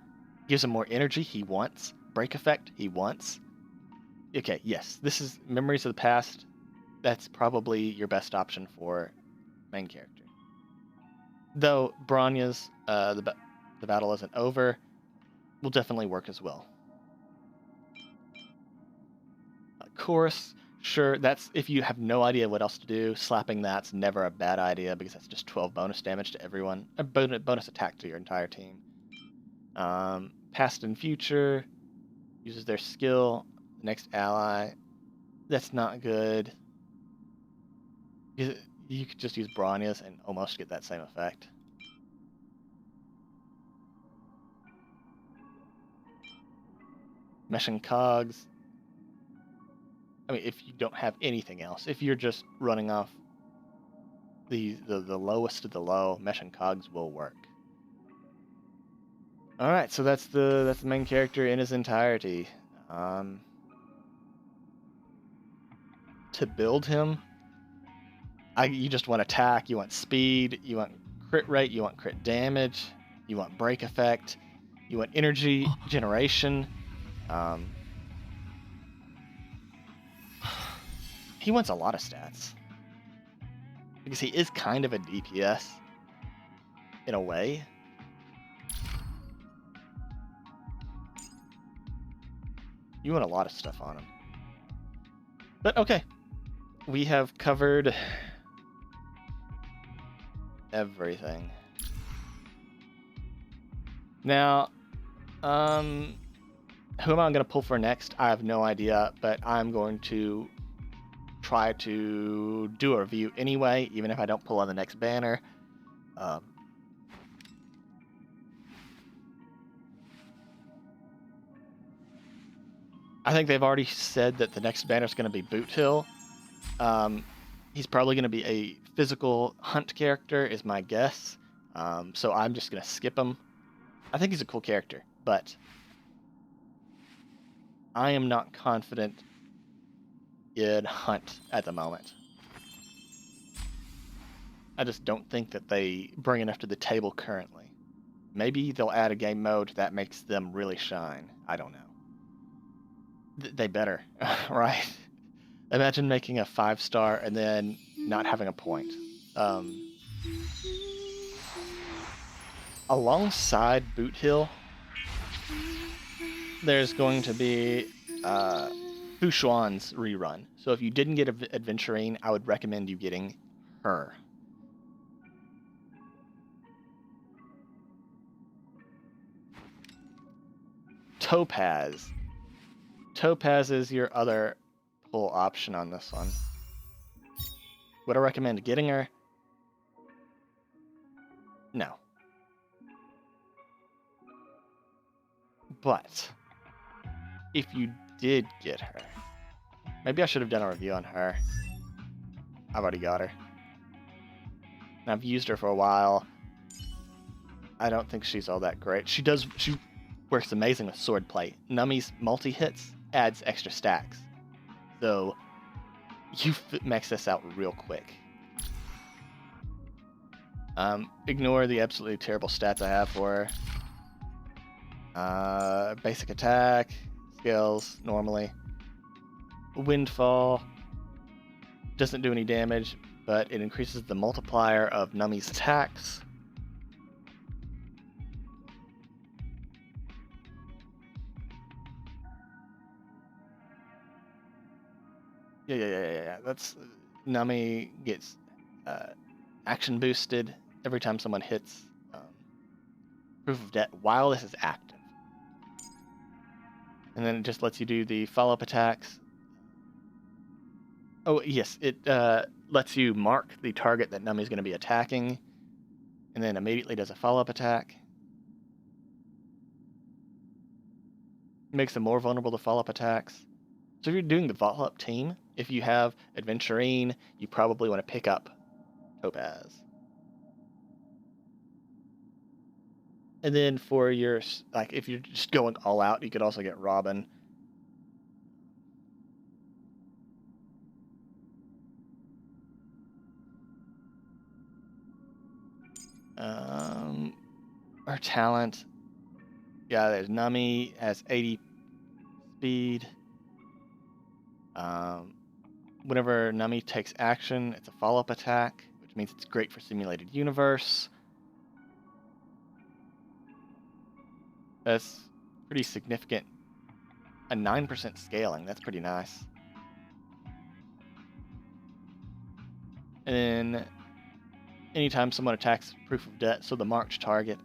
Gives him more energy he wants. Break effect he wants. Okay, yes. This is Memories of the Past. That's probably your best option for main character. Though Bronya's the battle isn't over, will definitely work as well. Chorus, sure, that's if you have no idea what else to do, slapping that's never a bad idea because that's just 12 bonus damage to everyone, a bonus attack to your entire team. Past and future, uses their skill, the next ally, that's not good. You could just use Bronya's and almost get that same effect. Meshing cogs. I mean, if you don't have anything else, if you're just running off the lowest of the low, meshing cogs will work. All right, so that's the main character in his entirety. To build him, you just want attack, you want speed, you want crit rate, you want crit damage, you want break effect, you want energy generation. He wants a lot of stats because he is kind of a DPS in a way. You want a lot of stuff on him. But okay, we have covered everything. Now, who am I going to pull for next? I have no idea, but I'm going to try to do a review anyway, even if I don't pull on the next banner. I think they've already said that the next banner is going to be Boot Hill. He's probably going to be a physical hunt character, is my guess. So I'm just going to skip him. I think he's a cool character, but I am not confident in hunt at the moment. I just don't think that they bring enough to the table currently. Maybe they'll add a game mode that makes them really shine. I don't know. They better, right? Imagine making a 5-star and then not having a point. Alongside Boot Hill, there's going to be Fu Xuan's rerun. So if you didn't get Adventurine, I would recommend you getting her. Topaz. Topaz is your other pull option on this one. Would I recommend getting her? No. But if you did get her, maybe I should have done a review on her. I've already got her. And I've used her for a while. I don't think she's all that great. She works amazing with swordplay. Nummy's multi-hits adds extra stacks. So you max this out real quick. Ignore the absolutely terrible stats I have for her. Basic attack, skills, normally. Windfall doesn't do any damage, but it increases the multiplier of Nummy's attacks. Yeah. That's Nummy gets action boosted every time someone hits Proof of Debt while this is active. And then it just lets you do the follow-up attacks. Oh, yes, it lets you mark the target that Nummy's going to be attacking, and then immediately does a follow-up attack. It makes them more vulnerable to follow-up attacks. So if you're doing the follow-up team, if you have Adventurine, you probably want to pick up Topaz. And then for your, like, if you're just going all out, you could also get Robin. her talent. Yeah, there's Nami has 80 speed. Whenever Nami takes action, it's a follow-up attack, which means it's great for simulated universe. That's pretty significant. A 9% scaling, that's pretty nice. And then anytime someone attacks proof of debt, so the marked target,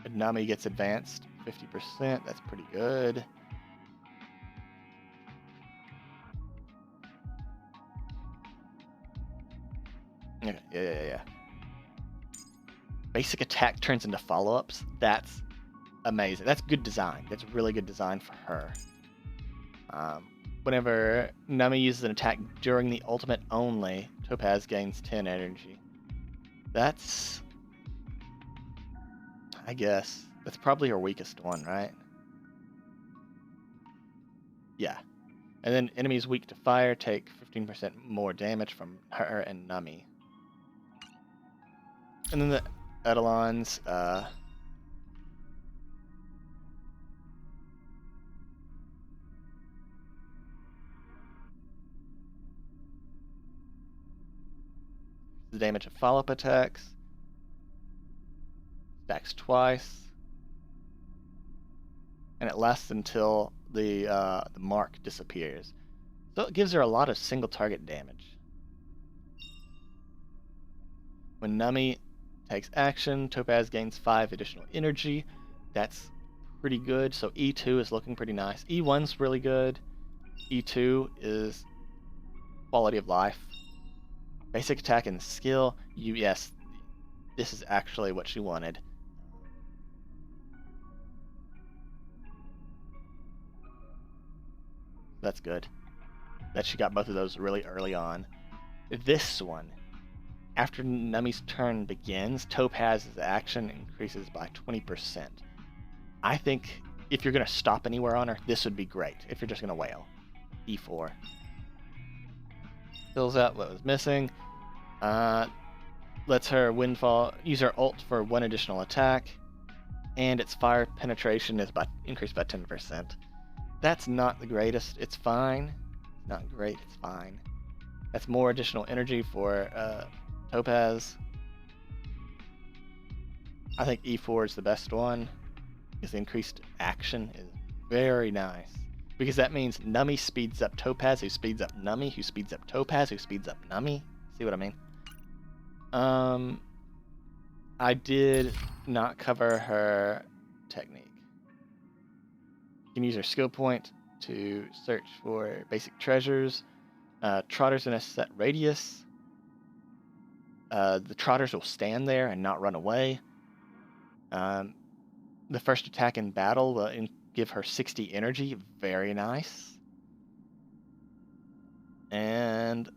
Nami gets advanced 50%. That's pretty good. Okay, yeah. Basic attack turns into follow-ups. That's amazing. That's good design. That's really good design for her. Whenever Nami uses an attack during the ultimate only, Topaz gains 10 energy. That's... I guess. That's probably her weakest one, right? Yeah. And then enemies weak to fire take 15% more damage from her and Nami. And then the Eidolons, the damage of follow-up attacks. Stacks twice. And it lasts until the mark disappears. So it gives her a lot of single target damage. When Nami takes action, Topaz gains 5 additional energy. That's pretty good. So E2 is looking pretty nice. E1's really good. E2 is quality of life. Basic attack and skill. Yes, this is actually what she wanted. That's good. That she got both of those really early on. This one, after Nami's turn begins, Topaz's action increases by 20%. I think if you're going to stop anywhere on her, this would be great. If you're just going to wail. E4. Fills out what was missing. Lets her windfall use her ult for 1 additional attack. And its fire penetration is increased by 10%. That's not the greatest. It's fine. It's not great. It's fine. That's more additional energy for Topaz. I think E4 is the best one because the increased action is very nice. Because that means Nami speeds up Topaz, who speeds up Nami, who speeds up Topaz, who speeds up Nami. See what I mean? I did not cover her technique. You can use her skill point to search for basic treasures. Trotters in a set radius. The trotters will stand there and not run away. The first attack in battle will give her 60 energy. Very nice. And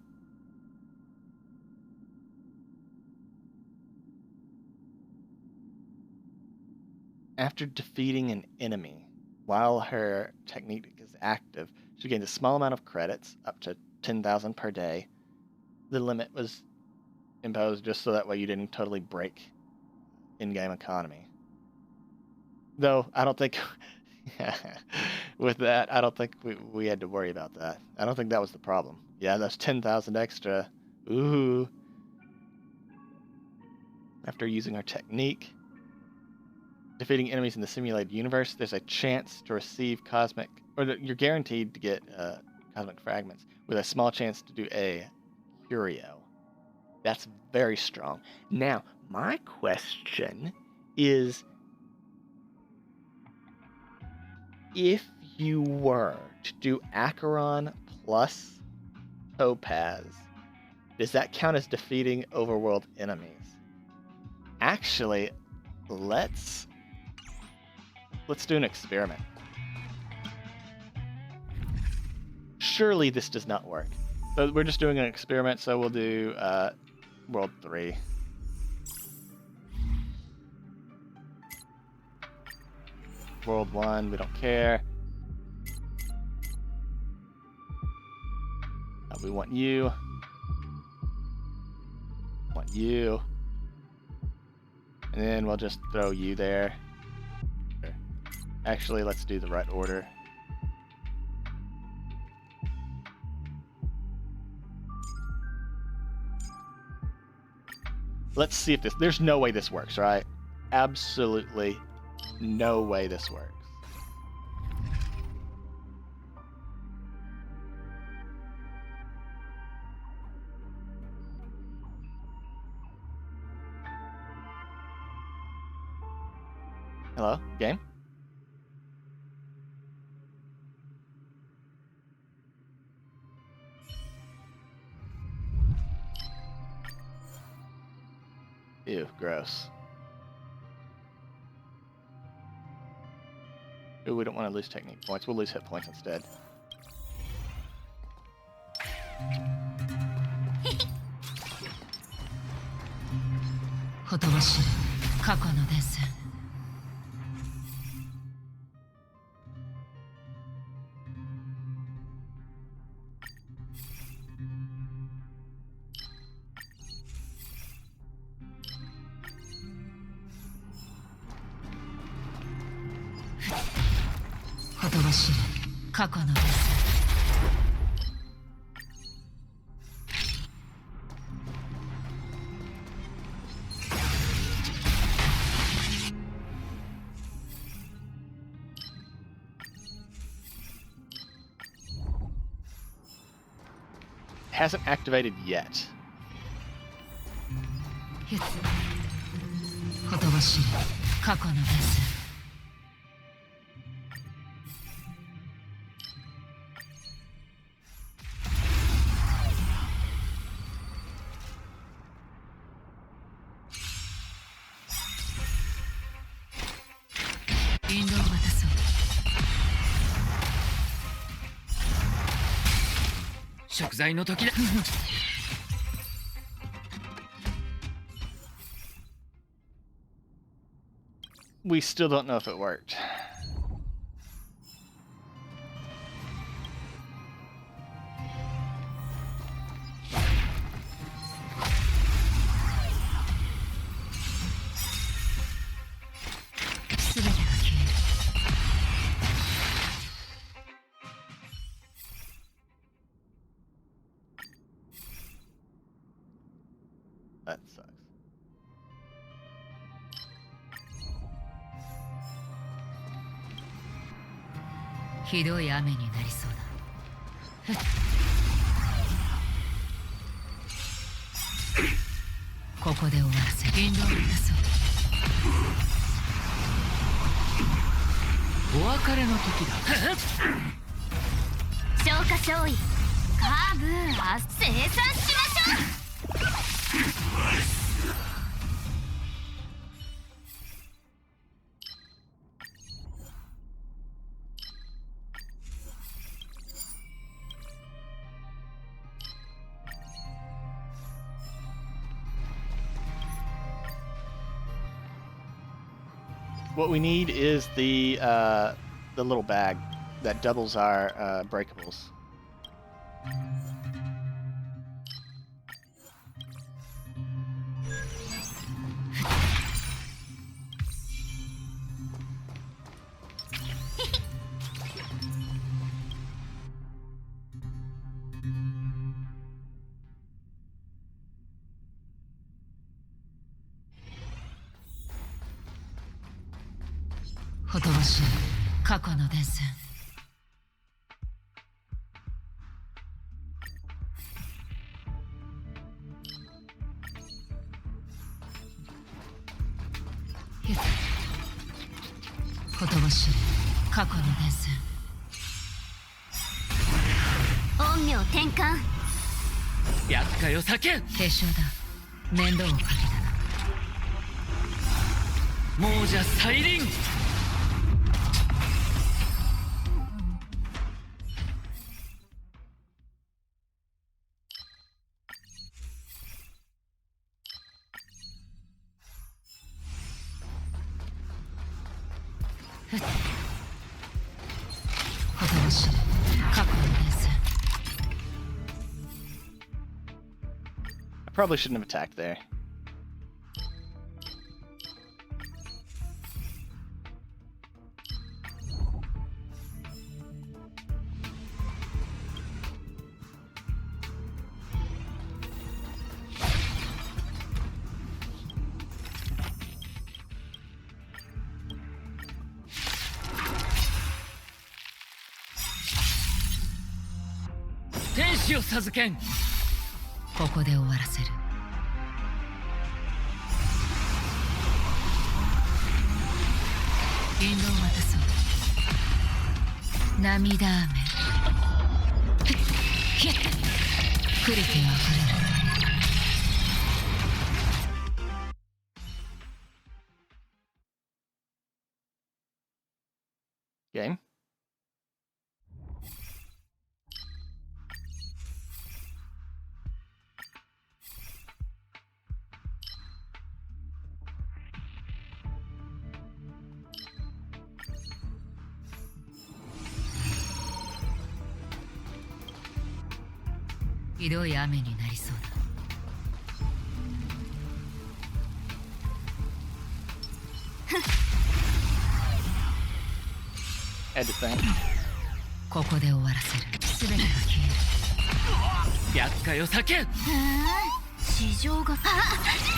after defeating an enemy, while her technique is active, she gains a small amount of credits, up to 10,000 per day. The limit was imposed just so that way you didn't totally break in-game economy. Though, I don't think... with that, I don't think we had to worry about that. I don't think that was the problem. Yeah, that's 10,000 extra. Ooh. After using our technique, defeating enemies in the simulated universe, there's a chance to receive cosmic... you're guaranteed to get cosmic fragments, with a small chance to do a curio. That's very strong. Now, my question is, if you were to do Acheron plus Topaz, does that count as defeating overworld enemies? Actually, let's do an experiment. Surely this does not work. But we're just doing an experiment, so we'll do World 3. World 1, we don't care. We want you. you. And then we'll just throw you there. Actually, let's do the right order. Let's see if this... There's no way this works, right? Absolutely no way this works. Hello, game? Ew, gross. Ooh, we don't want to lose technique points. We'll lose hit points instead. Hasn't activated yet. We still don't know if it worked. That sucks. What we need is the little bag that doubles our breakables. I probably shouldn't have attacked there. 命を授けん。ここで終わらせる。引導を渡そう。涙雨ひっクリティあふれる。Game. Hiどい雨になりそうだ。Had to think. ここで終わらせる。すべてが消える。厄介を避けん。市場が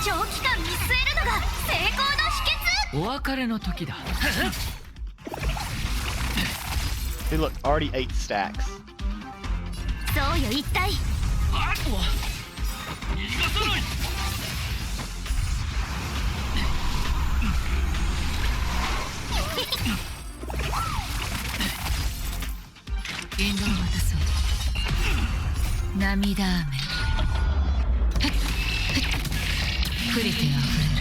長期間見据えるのが成功の秘訣。お別れの時だ。 Hey, look, already 8 stacks. そうよ一体。引導を渡そう。涙雨クリティあふれる。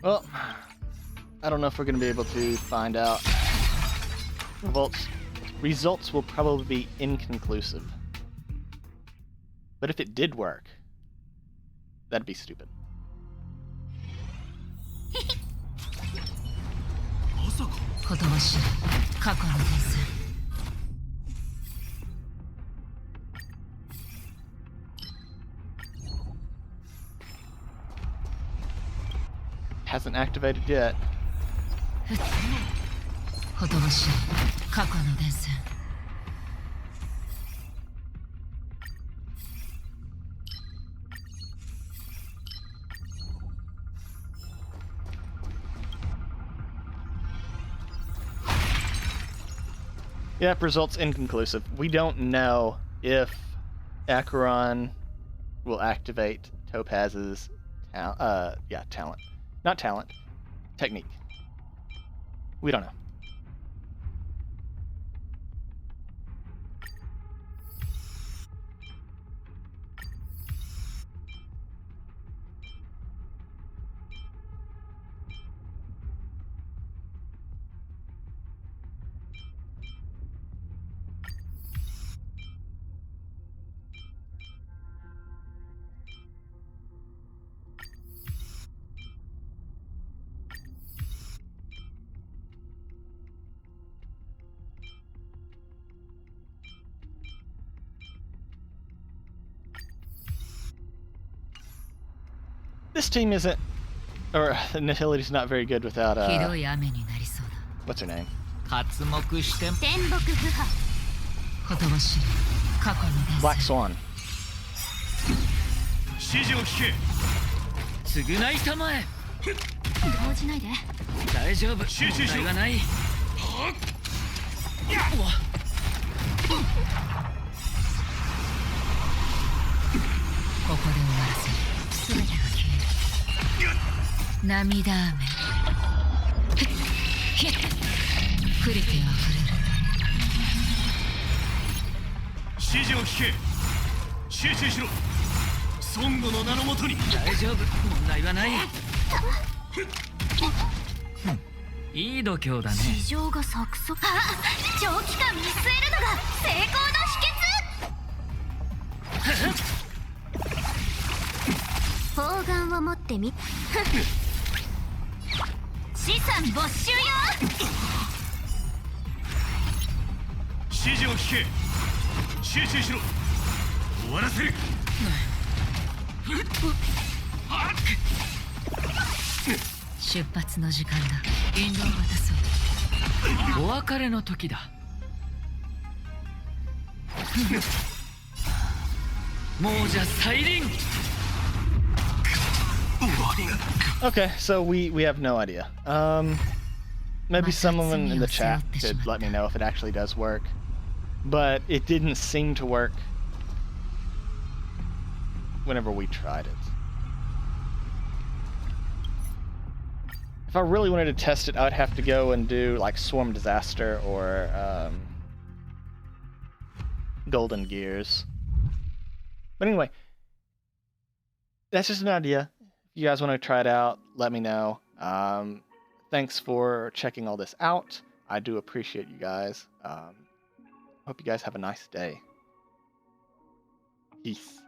Well, I don't know if we're going to be able to find out. Results will probably be inconclusive. But if it did work, that'd be stupid. Hasn't activated yet. ほとばしい過去の伝線。Yep, results inconclusive. We don't know if Acheron will activate Topaz's talent. Not talent. Technique. We don't know. This team isn't, or Nihility's not very good without, ひどい雨になりそうだ。 what's her name? 刮目してん。天木不破。ほとばしい過去の伝 Black 線。 Swan. 指示を聞け。償いたまえ。動じないで。大丈夫。問題はない。ここで終わらせる。すべてが消える。涙雨ひっクリティあふれる。指示を聞け。集中しろ。孫悟の名のもとに。大丈夫。問題はない。いい度胸だね。市場が錯綜。長期間見据えるのが成功の秘訣。砲丸を持ってみ。資産没収よ。指示を聞け。集中しろ。終わらせる。出発の時間だ。引導を渡そう。お別れの時だ。もうじゃ再臨。 Okay, so we have no idea. Maybe someone in the chat could let me know if it actually does work, but it didn't seem to work whenever we tried it. If I really wanted to test it, I would have to go and do like Swarm Disaster or Golden Gears. But anyway, that's just an idea. If you guys want to try it out, let me know. Thanks for checking all this out. I do appreciate you guys. Hope you guys have a nice day. Peace.